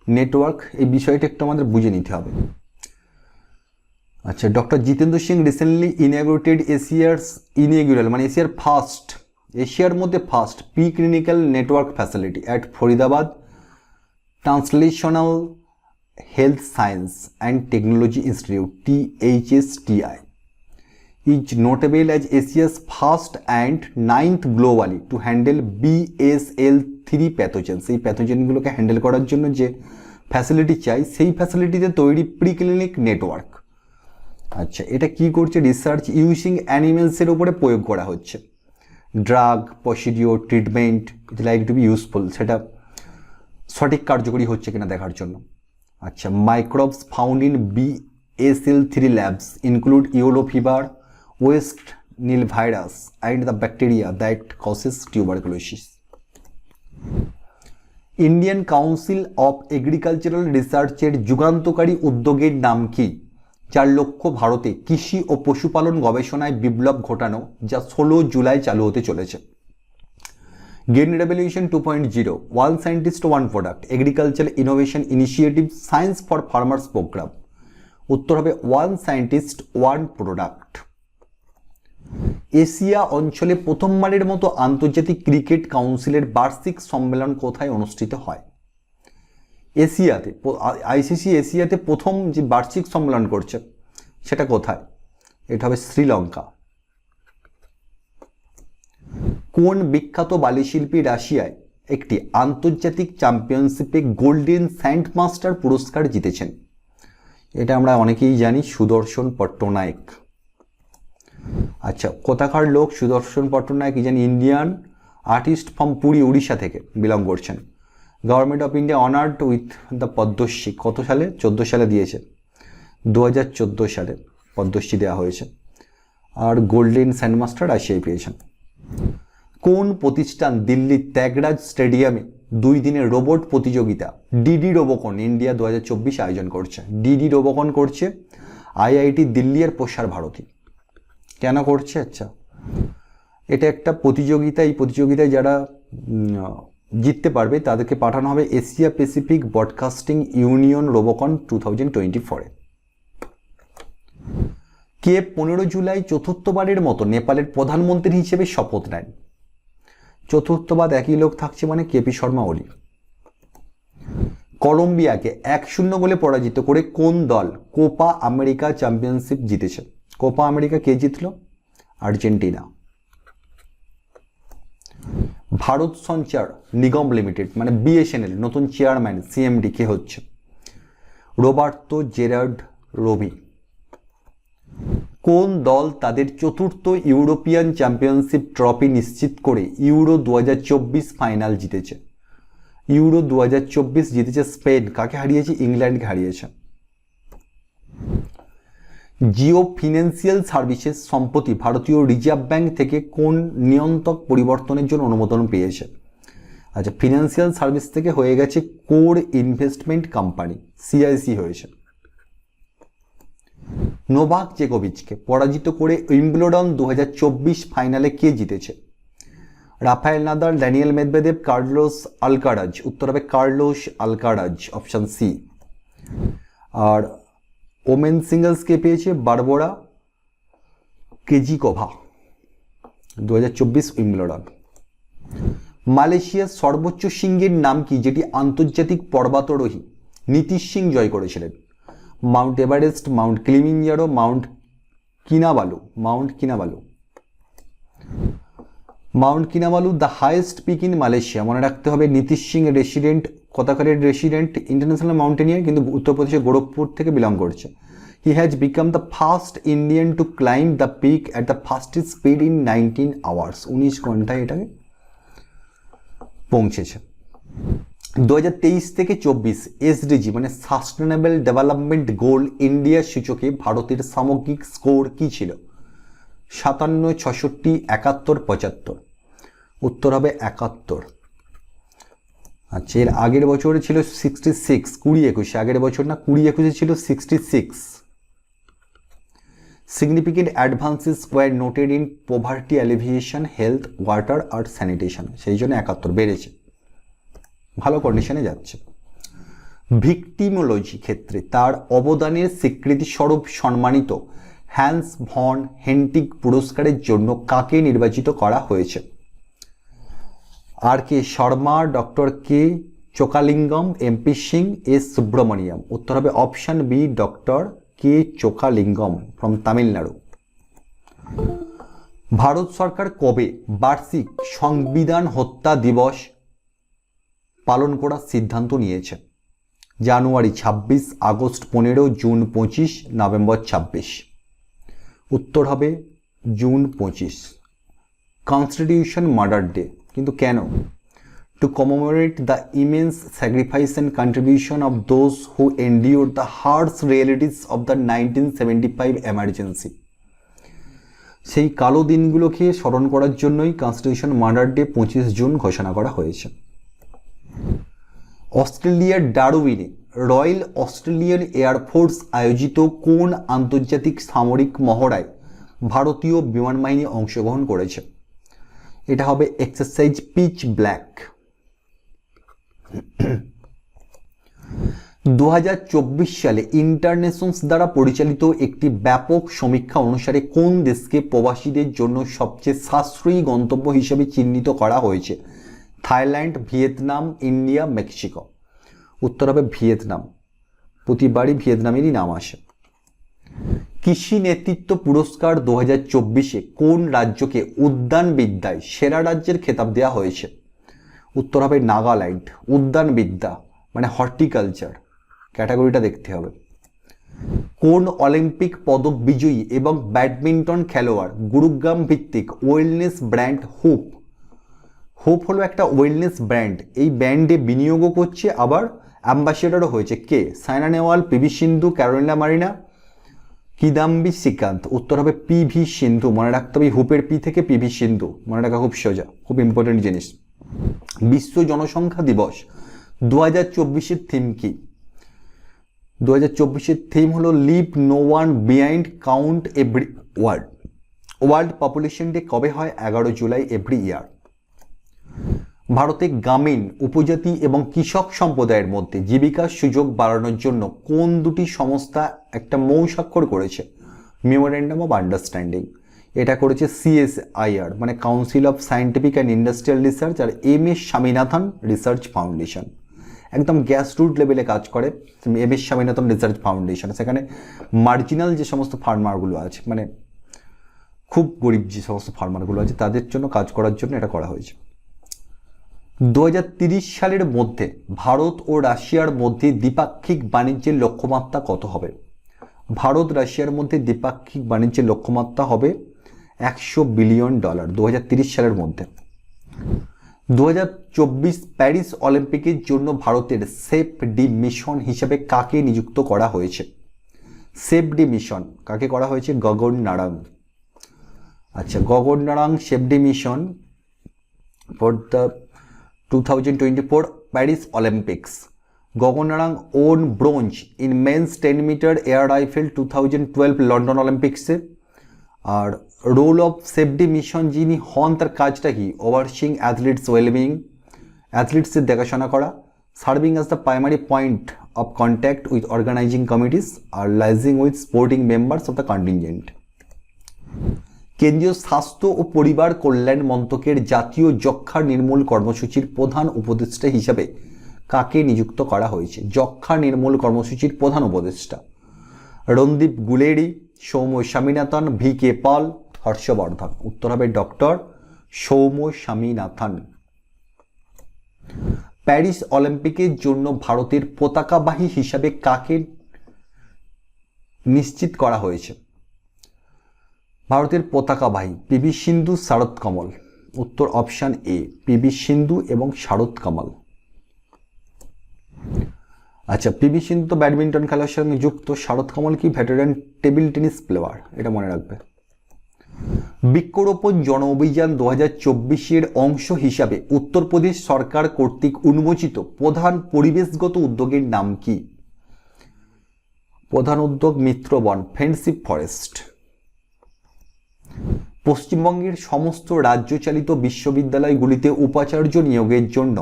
নেটওয়ার্ক এই বিষয়টা একটু আমাদের বুঝে নিতে হবে। আচ্ছা, ডক্টর জিতেন্দ্র সিং রিসেন্টলি ইনঅগ্রেটেড এশিয়ার মধ্যে first pre clinical network facility at Faridabad translational health science and technology institute THSTI। Is notable as Asia's first and 9th globally to handle BSL-3 pathogens. এই প্যাথোজেনগুলোকে হ্যান্ডেল করার জন্য যে ফ্যাসিলিটি চাই সেই ফ্যাসিলিটিতে তৈরি প্রিক্লিনিক নেটওয়ার্ক। আচ্ছা, এটা কি করছে? রিসার্চ ইউজিং অ্যানিমেলসের উপরে প্রয়োগ করা হচ্ছে। Drug, procedure, treatment like to be useful, সেটা সঠিক কার্যকরী হচ্ছে কিনা দেখার জন্য। আচ্ছা, microbes found in BSL-3 labs include yellow fever, West Nile virus and the bacteria that causes tuberculosis. Indian council of agricultural রিসার্চের যুগান্তকারী উদ্যোগের নাম কি, যার লক্ষ্য ভারতে কৃষি ও পশুপালন গবেষণায় বিপ্লব ঘটানো, যা 16 জুলাই চালু হতে চলেছে? Green revolution 2.0, one scientist one product, agriculture innovation initiative, science for farmers programme. উত্তর হবে one scientist one product. Asia অঞ্চলে প্রথমবারের মতো আন্তর্জাতিক ক্রিকেট কাউন্সিলের বার্ষিক সম্মেলন কোথায় অনুষ্ঠিত হয়? এশিয়াতে, ICC এশিয়াতে প্রথম যে বার্ষিক সম্মেলন করছে সেটা কোথায়? এটা হবে শ্রীলঙ্কা। কোন বিখ্যাত বালিশিল্পী রাশিয়ায় একটি আন্তর্জাতিক চ্যাম্পিয়নশিপে গোল্ডেন স্যান্ড মাস্টার পুরস্কার জিতেছেন? এটা আমরা অনেকেই জানি, সুদর্শন পট্টনায়ক। আচ্ছা, কোথাকার লোক সুদর্শন পট্টনায়ক? জানি Indian artist from Puri, Orissa থেকে বিলং করছেন। Government of India honoured with the Padma Shri কত সালে? 14 সালে দিয়েছে, 2014 সালে পদ্মশ্রী দেওয়া হয়েছে। আর গোল্ডেন স্যান্ডমাস্টার রাশিয়ায় পেয়েছেন। কোন প্রতিষ্ঠান দিল্লির ত্যাগরাজ স্টেডিয়ামে 2 দিনের রোবট প্রতিযোগিতা ডিডি রোবোকন ইন্ডিয়া 2024 আয়োজন করছে? ডিডি রোবোকন করছে IIT দিল্লি আর প্রসার ভারতী। কেন করছে? আচ্ছা, এটা একটা প্রতিযোগিতা। এই প্রতিযোগিতায় যারা জিততে পারবে তাদেরকে পাঠানো হবে এশিয়া প্যাসিফিক ব্রডকাস্টিং ইউনিয়ন রোবোকন 2024-এ। কে 15 জুলাই চতুর্থবারের মতো নেপালের প্রধানমন্ত্রী হিসেবে শপথ নেন? চতুর্থবার একই লোক থাকছে, মানে কেপি শর্মা ওলি। কলম্বিয়াকে 1-0 গোলে পরাজিত করে কোন দল কোপা আমেরিকা চ্যাম্পিয়নশিপ জিতেছে? কোপা আমেরিকা কে জিতল? আর্জেন্টিনা। ভারত সঞ্চার নিগম লিমিটেড মানে BSNL নতুন চেয়ারম্যান CMD কে হচ্ছে? রোবার্তো জেরার্ড রবি। কোন দল তাদের চতুর্থ ইউরোপিয়ান চ্যাম্পিয়নশিপ ট্রফি নিশ্চিত করে ইউরো 2024 ফাইনাল জিতেছে? ইউরো 2024 জিতেছে স্পেন। কাকে হারিয়েছে? ইংল্যান্ডকে হারিয়েছে। জিও ফিনান্সিয়াল সার্ভিসেস সম্প্রতি ভারতীয় রিজার্ভ ব্যাংক থেকে কোন নিয়ন্ত্রক পরিবর্তনের জন্য অনুমোদন পেয়েছে? আচ্ছা, ফিনান্সিয়াল সার্ভিস থেকে হয়ে গেছে কোর ইনভেস্টমেন্ট কোম্পানি, CIC হয়েছে। নোভাক জোকোভিচকে পরাজিত করে উইম্বলডন 2024 ফাইনালে কে জিতেছে? Rafael Nadal, Daniil Medvedev, Carlos Alcaraz. উত্তর হবে কার্লোস আলকারাজ, অপশন সি। আর ওমেন সিঙ্গলসকে পেয়েছে বারবোরা কেজিকোভা 2024 উইম্বলডন। মালয়েশিয়ার সর্বোচ্চ শৃঙ্গের নাম কি, যেটি আন্তর্জাতিক পর্বতারোহী নীতিশ সিং জয় করেছিলেন? Mount Everest, mount Kilimanjaro, mount Kinabalu. Mount Kinabalu. Mount Kinabalu the highest peak in Malaysia. মনে রাখতে হবে নীতিশ সিং রেসিডেন্ট, কোথাকারের রেসিডেন্ট, ইন্টারন্যাশনাল মাউন্টেনিয়ার, কিন্তু উত্তরপ্রদেশের গোরখপুর থেকে বিলং করছে। He has become the first Indian to climb the peak at the fastest speed in 19 hours. 19 ঘন্টায় এটাকে পৌঁছেছে। 2023 থেকে 24 SDG মানে সাস্টেনেবল ডেভেলপমেন্ট গোল ইন্ডিয়া সূচকে ভারতের সামগ্রিক স্কোর কি ছিল? 57, 66, 71, 75। উত্তর হবে 71। আচ্ছা, এর আগের বছরে ছিল 66, 2021 আগের বছর না, 2021 ছিল 66। Significant advances were noted in poverty alleviation, health, water আর স্যানিটেশন, সেই জন্য 71 বেড়েছে, ভালো কন্ডিশনে যাচ্ছে। ভিকটিমোলজি ক্ষেত্রে তার অবদানের স্বীকৃতিস্বরূপ সম্মানিত হ্যান্স ভন হেন্টিগ পুরস্কারের জন্য কাকে নির্বাচিত করা হয়েছে? R K Sharma, doctor K Chokalingam, MP Singh, S Subramaniam. উত্তর হবে option B, doctor K Chokalingam from Tamil Nadu. Bharat সরকার কবে বার্ষিক সংবিধান হত্যা দিবস পালন করার সিদ্ধান্ত নিয়েছে? January 26, August 15, June 25, November 26। উত্তর হবে জুন 25। কনস্টিটিউশন মার্ডার ডে, কিন্তু কেন? To commemorate the immense sacrifice and contribution of those who endure the harsh realities of the 1975 emergency. সেই কালো দিনগুলোকে স্মরণ করার জন্যই কনস্টিটিউশন মার্ডার ডে 25 জুন ঘোষণা করা হয়েছে। অস্ট্রেলিয়ার ডারউইনে রয়্যাল অস্ট্রেলিয়ান এয়ারফোর্স আয়োজিত কোন আন্তর্জাতিক সামরিক মহড়ায় ভারতীয় বিমান বাহিনী অংশগ্রহণ করেছে? এটা হবে এক্সারসাইজ পিচ ব্ল্যাক। 2024 সালে ইন্টারনেশনস দ্বারা পরিচালিত একটি ব্যাপক সমীক্ষা অনুসারে কোন দেশকে প্রবাসীদের জন্য সবচেয়ে সাশ্রয়ী গন্তব্য হিসেবে চিহ্নিত করা হয়েছে? Thailand, Vietnam, India, Mexico. উত্তর হবে ভিয়েতনাম। প্রতিবারই ভিয়েতনামেরই নাম আসে। কৃষি নেতৃত্ব পুরস্কার 2024-এ কোন রাজ্যকে উদ্যানবিদ্যায় সেরা রাজ্যের খেতাব দেওয়া হয়েছে? উত্তর হবে নাগাল্যান্ড। উদ্যানবিদ্যা মানে হর্টিকালচার ক্যাটাগরিটা দেখতে হবে। কোন অলিম্পিক পদক বিজয়ী এবং ব্যাডমিন্টন খেলোয়াড় গুরুগ্রাম ভিত্তিক ওয়েলনেস ব্র্যান্ড হুপ হলো একটা ওয়েলনেস ব্র্যান্ড, এই ব্র্যান্ডে বিনিয়োগও করছে, আবার অ্যাম্বাসেডারও হয়েছে? কে? সাইনা নেহওয়াল, পিভি সিন্ধু, ক্যারোলিনা মারিনা, কিদাম্বি শ্রীকান্ত। উত্তর হবে পিভি সিন্ধু। মনে রাখতে হবে হুপের পি থেকে পিভি সিন্ধু, মনে রাখা খুব সোজা, খুব ইম্পর্টেন্ট জিনিস। বিশ্ব জনসংখ্যা দিবস 2024-এর থিম কি? 2024-এর থিম হলো leave no one behind, count every word. World population day কবে হয়? 11 জুলাই এভরি ইয়ার। ভারতে গ্রামীণ, উপজাতি এবং কৃষক সম্প্রদায়ের মধ্যে জীবিকার সুযোগ বাড়ানোর জন্য কোন দুটি সংস্থা একটা মৌ স্বাক্ষর করেছে? Memorandum of understanding. এটা করেছে CSIR মানে council of scientific and industrial research আর MS স্বামীনাথন রিসার্চ ফাউন্ডেশন। একদম গ্যাস রুট লেভেলে কাজ করে MS স্বামীনাথন রিসার্চ ফাউন্ডেশন। সেখানে মার্জিনাল যে সমস্ত ফার্মারগুলো আছে, মানে খুব গরিব যে সমস্ত ফার্মারগুলো আছে, তাদের জন্য কাজ করার জন্য এটা করা হয়েছে। 2030 সালের মধ্যে ভারত ও রাশিয়ার মধ্যে দ্বিপাক্ষিক বাণিজ্যের লক্ষ্যমাত্রা কত হবে? ভারত রাশিয়ার মধ্যে দ্বিপাক্ষিক বাণিজ্যের লক্ষ্যমাত্রা হবে $100 বিলিয়ন 2030 সালের মধ্যে। 2024 প্যারিস অলিম্পিকের জন্য ভারতের সেফ ডি মিশন হিসেবে কাকে নিযুক্ত করা হয়েছে? সেফ ডি মিশন কাকে করা হয়েছে? গগন নারাং। আচ্ছা, Gagan Narang chef de mission for the 2024 Paris Olympics. Gagan Narang won bronze in men's 10-meter air rifle 2012 London অলিম্পিক্সে। আর রোল অফ সেফটি মিশন যিনি হন তার কাজটা কি? ওভারসিং অ্যাথলিটস ওয়েলবিং, অ্যাথলিটসের দেখাশোনা করা, serving as the primary point of contact with organising committees আর liaising with sporting members of the contingent. কেন্দ্রীয় স্বাস্থ্য ও পরিবার কল্যাণ মন্ত্রকের জাতীয় যক্ষ্মা নির্মূল কর্মসূচির প্রধান উপদেষ্টা হিসাবে কাকে নিযুক্ত করা হয়েছে? যক্ষ্মা নির্মূল কর্মসূচির প্রধান উপদেষ্টা রণদীপ গুলেরি, সৌম্য স্বামীনাথন, VK পাল, হর্ষবর্ধন। উত্তর হবে ডক্টর সৌম্য স্বামীনাথন। প্যারিস অলিম্পিকের জন্য ভারতের পতাকাবাহী হিসাবে কাকে নিশ্চিত করা হয়েছে? ভারতের পতাকাবাহী PV সিন্ধু, শারদ কমল। উত্তর অপশন A, PV সিন্ধু এবং শারদ কমল। আচ্ছা, PV সিন্ধু তো ব্যাডমিন্টন খেলার সঙ্গে যুক্ত, শারদ কমল কি? ভেটেরান টেবিল টেনিস প্লেয়ার, এটা মনে রাখবে। বৃক্ষরোপণ জন অভিযান 2024-এর অংশ হিসাবে উত্তরপ্রদেশ সরকার কর্তৃক উন্মোচিত প্রধান পরিবেশগত উদ্যোগের নাম কি? প্রধান উদ্যোগ মিত্রবন, ফ্রেন্ডশিপ ফরেস্ট। পশ্চিমবঙ্গের সমস্ত রাজ্যচালিত বিশ্ববিদ্যালয়গুলিতে উপাচার্য নিয়োগের জন্য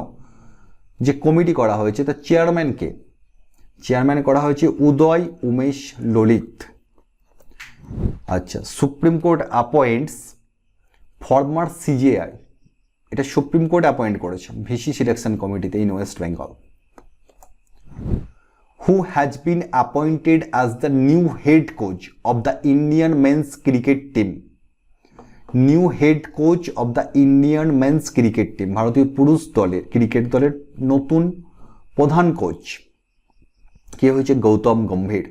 যে কমিটি করা হয়েছে তার চেয়ারম্যান করা হয়েছে উদয় উমেশ ললিত। আচ্ছা, supreme court appoints former CJI, এটা সুপ্রিম কোর্ট অ্যাপয়েন্ট করেছে VC সিলেকশন কমিটিতে in West Bengal. Who has been appointed as the new head coach of the Indian men's cricket team? New head coach of the Indian men's cricket team, ভারতীয় পুরুষ দলের ক্রিকেট দলের নতুন প্রধান কোচ কে হয়েছে? গৌতম গম্ভীর।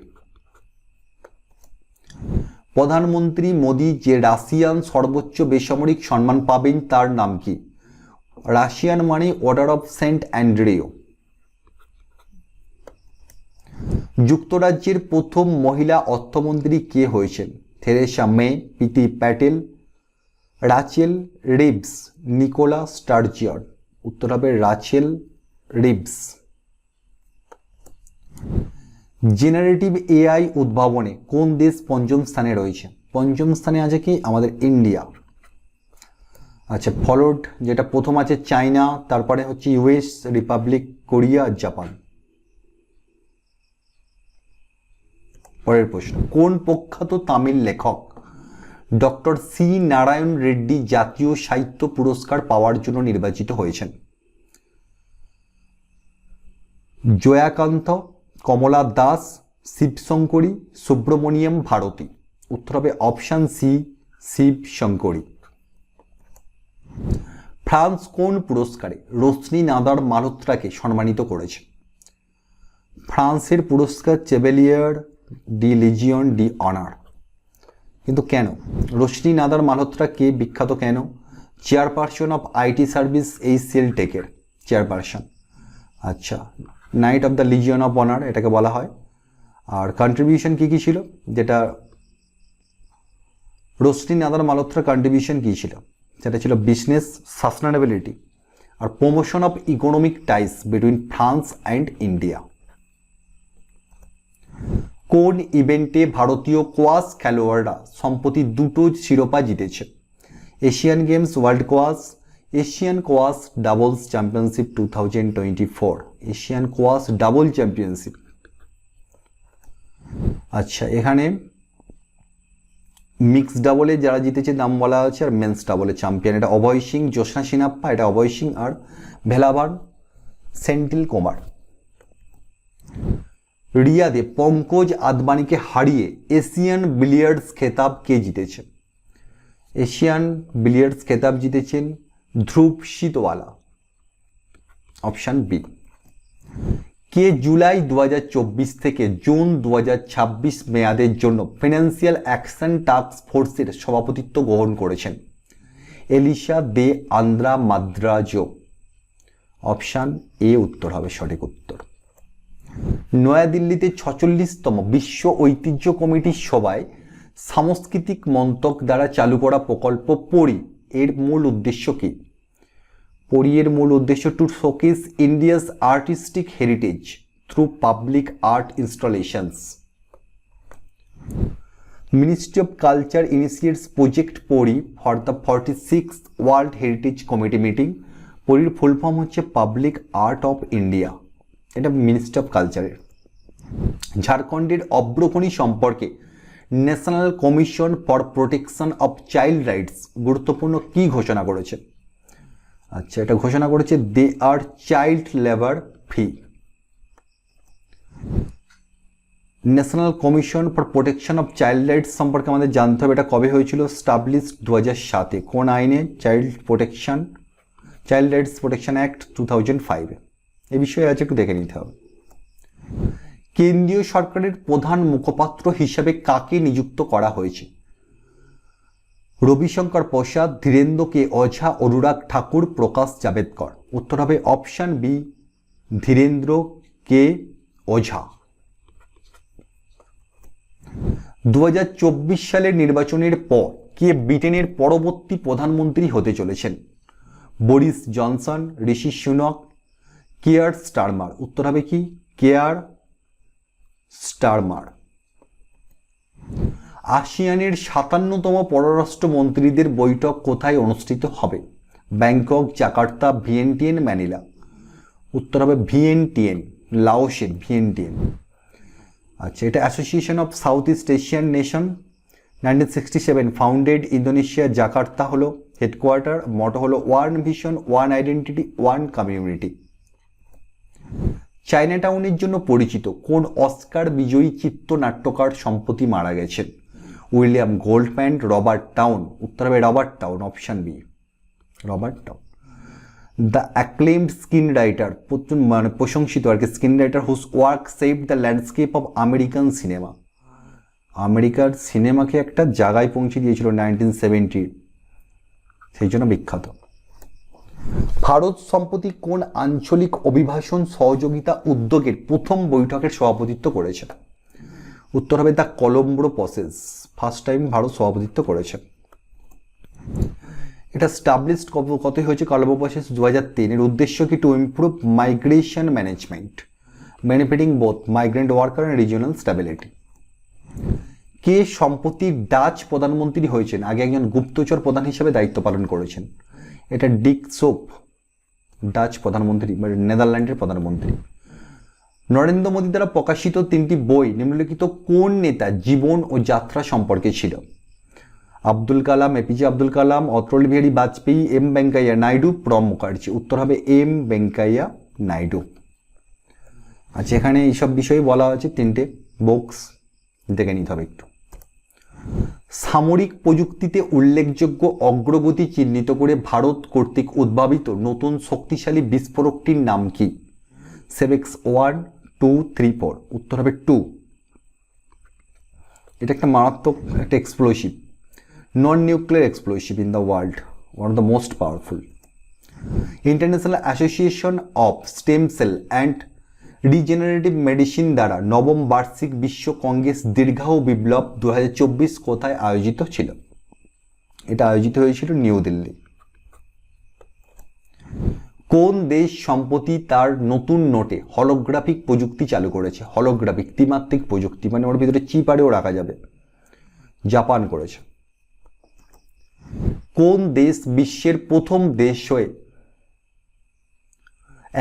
প্রধানমন্ত্রী মোদী যে রাশিয়ান সর্বোচ্চ বেসামরিক সম্মান পাবেন তার নাম কি? রাশিয়ান মানে অর্ডার অফ সেন্ট অ্যান্ড্রিউ। যুক্তরাজ্যের প্রথম মহিলা অর্থমন্ত্রী কে হয়েছেন? থেরেসা মে, প্রীতি প্যাটেল, রাচেল রিভস, নিকোলা স্টার্জিয়ন। উত্তর হবে রাচেল রিভস। জেনারেটিভ এআই উদ্ভাবনে কোন দেশ পঞ্চম স্থানে রয়েছে? পঞ্চম স্থানে আছে কি? আমাদের ইন্ডিয়া। আচ্ছা, ফলোড যেটা প্রথম আছে চায়না, তারপরে হচ্ছে ইউএস, রিপাবলিক, কোরিয়া, জাপান। পরের প্রশ্ন, কোন প্রখ্যাত তামিল লেখক ডক্টর সি নারায়ণ রেড্ডি জাতীয় সাহিত্য পুরস্কার পাওয়ার জন্য নির্বাচিত হয়েছেন? জয়াকান্ত, কমলা দাস, শিবশঙ্করী, সুব্রমণিয়ম ভারতী। উত্তর হবে অপশান সি, শিবশঙ্করী। ফ্রান্স কোন পুরস্কারে রোশনি নাদার মালহোত্রাকে সম্মানিত করেছে? ফ্রান্সের পুরস্কার chevalier de legion de honour. কিন্তু কেন? রোশনি নাদার মালহোত্রা কে বিখ্যাত কেন? Chairperson of IT service HCL টেকের চেয়ারপারসন। আচ্ছা, knight of the legion of honour এটাকে বলা হয়। আর কন্ট্রিবিউশন কী কী ছিল? যেটা রোশনি নাদার মালহোত্রার কন্ট্রিবিউশন কী ছিল? সেটা ছিল বিজনেস সাস্টেনেবিলিটি আর promotion of economic ties between France and India. কোন ইভেন্টে ভারতীয় কোয়াস খেলোয়াড়রা সম্প্রতি দুটো শিরোপা জিতেছে? এশিয়ান গেমস ওয়ার্ল্ড কোয়াস, এশিয়ান কোয়াস ডাবলস চ্যাম্পিয়নশিপ 2024, এশিয়ান কোয়াস ডাবল চ্যাম্পিয়নশিপ। আচ্ছা, এখানে মিক্স ডাবলে যারা জিতেছে নাম বলা হচ্ছে, আর মেন্স ডাবলে চ্যাম্পিয়ন এটা অভয় সিং, জ্যোৎস্না সিনাপ্পা, এটা অভয় সিং আর ভেলাভান সেন্টিল কুমার। রিয়াদে পঙ্কজ আদবানিকে হারিয়ে এশিয়ান বিলিয়ার্ডস খেতাব কে জিতেছে? এশিয়ান বিলিয়ার্ডস খেতাব জিতেছেন ধ্রুব শীতওয়ালা। Option B. কে জুলাই 2024 থেকে জুন 2026 মেয়াদের জন্য ফিনান্সিয়াল অ্যাকশন টাস্ক ফোর্সের সভাপতিত্ব গ্রহণ করেছেন? ELISA they আন্দ্রা মাদ্রাজো। অপশান এ উত্তর হবে সঠিক উত্তর। নয়াদিল্লিতে 46তম বিশ্ব ঐতিহ্য কমিটির সভায় সাংস্কৃতিক মন্ত্রক দ্বারা চালু করা প্রকল্প পরি এর মূল উদ্দেশ্য কি? পরি এর মূল উদ্দেশ্য to showcase India's artistic heritage through public art installations. Ministry of culture initiates project PARI for the 46th world heritage committee meeting. পরির ফুল ফর্ম হচ্ছে পাবলিক আর্ট অফ ইন্ডিয়া, এটা মিনিস্ট্রি অফ কালচারের। ঝাড়খণ্ডের অগ্রগণী সম্পর্কে national commission for protection of child rights গুরুত্বপূর্ণ কি ঘোষণা করেছে? আচ্ছা, এটা ঘোষণা করেছে they are child labour free. National commission for protection of child rights সম্পর্কে আমাদের জানতে হবে, এটা কবে হয়েছিল? স্টাবলিশ 2007-এ। কোন আইনে? চাইল্ড রাইটস প্রোটেকশন অ্যাক্ট 2005-এ। এ বিষয়ে আছে একটু দেখে নিতে হবে। কেন্দ্রীয় সরকারের প্রধান মুখপাত্র হিসাবে কাকে নিযুক্ত করা হয়েছে? রবিশঙ্কর প্রসাদ, ধীরেন্দ্র কে ওঝা, অনুরাগ ঠাকুর, প্রকাশ জাভেদকর। উত্তর হবে অপশান বি, ধীরেন্দ্র কে ওঝা। 2024 সালের নির্বাচনের পর কে ব্রিটেনের পরবর্তী প্রধানমন্ত্রী হতে চলেছেন? বরিস জনসন, ঋষি সুনক, কেয়ার স্টারমার। উত্তর হবে কি? Care Starmer. আসিয়ানের 57তম পররাষ্ট্রমন্ত্রীদের বৈঠক কোথায় অনুষ্ঠিত হবে? Bangkok, Jakarta, Vientiane, Manila. উত্তর হবে ভিয়েন্টিয়ান, লাওসের ভিয়েন্টিয়ান। আচ্ছা, এটা association of south east Asian nation 1967 founded. Indonesia, Jakarta হলো হেডকোয়ার্টার। মটো হলো one vision, one identity, one community. চায়নাটাউনের জন্য পরিচিত কোন অস্কার বিজয়ী চিত্রনাট্যকার সম্প্রতি মারা গেছেন? উইলিয়াম গোল্ডম্যান, রবার্ট টাউন, উত্তর হবে Robert Towne, option B, Robert Towne. The acclaimed screenwriter, মানে প্রশংসিত আর কি screenwriter whose work saved the landscape of American cinema, আমেরিকার সিনেমাকে একটা জায়গায় পৌঁছে দিয়েছিল 1970, সেই জন্য বিখ্যাত। ভারত সম্প্রতি কোন আঞ্চলিক অভিবাসন সহযোগিতা উদ্যোগের প্রথম বৈঠকের সভাপতিত্ব করেছে? উত্তর হবে the Colombo process, first time Bharat সভাপতিত্ব করেছে। এটা স্টাবলিশড কতই হয়েছে কলম্বো প্রসেস 2003। এর উদ্দেশ্য কি? To improve migration management, benefiting both migrant worker and regional stability. কে সম্প্রতি ডাচ প্রধানমন্ত্রী হয়েছেন? আগে একজন গুপ্তচর প্রধান হিসেবে দায়িত্ব পালন করেছেন। এটা ডিক সোপ, ডাচ প্রধানমন্ত্রী, মানে নেদারল্যান্ডের প্রধানমন্ত্রী। নরেন্দ্র মোদী দ্বারা প্রকাশিত 3টি বই নিম্নলিখিত কোন নেতা জীবন ও যাত্রা সম্পর্কে ছিল? Abdul Kalam, APJ Abdul Kalam, Atal Bihari Vajpayee, M Venkaiah Naidu, Pranab Mukherjee. উত্তর হবে এম ভেঙ্কাইয়া নাইডু। আচ্ছা, এখানে এইসব বিষয়ে বলা হয়েছে 3টে বক্স, দেখে নিতে হবে একটু। সামরিক প্রযুক্তিতে উল্লেখযোগ্য অগ্রগতি চিহ্নিত করে ভারত কর্তৃক উদ্ভাবিত নতুন শক্তিশালী বিস্ফোরকটির নাম কি? সেভেক্স 1, 2, 3, 4। উত্তর হবে 2। এটা একটা মারাত্মক একটা explosive, non nuclear explosive in the world, one of the most powerful. International association of stem cell and regenerative medicine দ্বারা নবম বার্ষিক বিশ্ব কংগ্রেস দীর্ঘায়ু বিপ্লব 2024 কোথায় আয়োজিত ছিল? এটা আয়োজিত হয়েছিল নিউ দিল্লি। কোন দেশ সম্প্রতি তার নতুন নোটে হলোগ্রাফিক প্রযুক্তি চালু করেছে? হলোগ্রাফিক, ত্রিমাত্রিক প্রযুক্তি, মানে ওর ভিতরে চিপ আরেও রাখা যাবে। জাপান করেছে। কোন দেশ বিশ্বের প্রথম দেশ হয়ে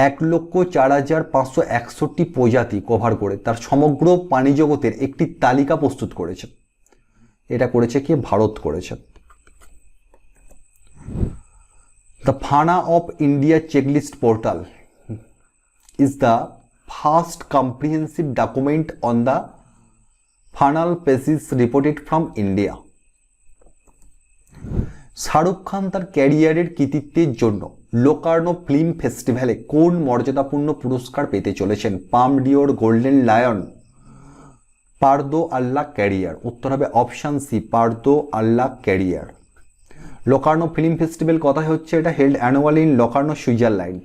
1,04,561 প্রজাতি কভার করে তার সমগ্র প্রাণীজগতের একটি তালিকা প্রস্তুত করেছে? এটা করেছে কি? ভারত করেছে। The fauna of India checklist portal is the first comprehensive document on the faunal species reported from India. Shahrukh Khan তার ক্যারিয়ারের কৃতিত্বের জন্য লোকার্নো ফিল্ম ফেস্টিভ্যালে কোন মর্যাদাপূর্ণ পুরস্কার পেতে চলেছেন? পাম ডিওর, গোল্ডেন লায়ন, পার্দো আল্লাহ ক্যারিয়ার। উত্তর হবে অপশান সি, পার্দো আল্লাহ ক্যারিয়ার। লোকার্নো ফিল্ম ফেস্টিভ্যাল কোথায় হচ্ছে? এটা held annually in Locarno, Switzerland.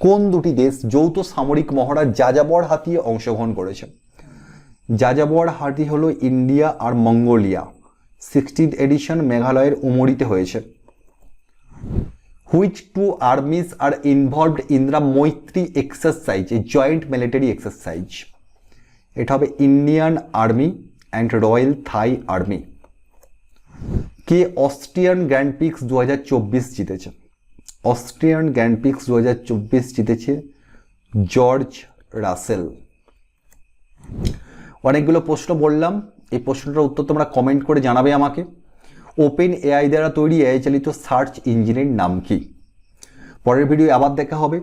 কোন দুটি দেশ যৌথ সামরিক মহড়া যাযাবর হাতিয়ে অংশগ্রহণ করেছে? যাযাবর হাতি হলো ইন্ডিয়া আর মঙ্গোলিয়া। 60th এডিশন মেঘালয়ের উমরিতে হয়েছে। Which two armies are involved in the Maitree exercise, a joint military exercise? এটা হবে Indian army and royal Thai army. কে অস্ট্রিয়ান গ্র্যান্ড পিক্স 2024 জিতেছে? অস্ট্রিয়ান গ্র্যান্ড পিক্স 2024 জিতেছে জর্জ রাসেল। অনেকগুলো প্রশ্ন বললাম, এই প্রশ্নটার উত্তর তোমরা কমেন্ট করে জানাবে আমাকে। ওপেন এআই দ্বারা তৈরি এআই চালিত সার্চ ইঞ্জিনের নাম কি? পরের ভিডিও আবার দেখা হবে।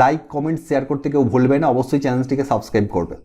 লাইক, কমেন্ট, শেয়ার করতে কেউ ভুলবে না। অবশ্যই চ্যানেলটিকে সাবস্ক্রাইব করবে।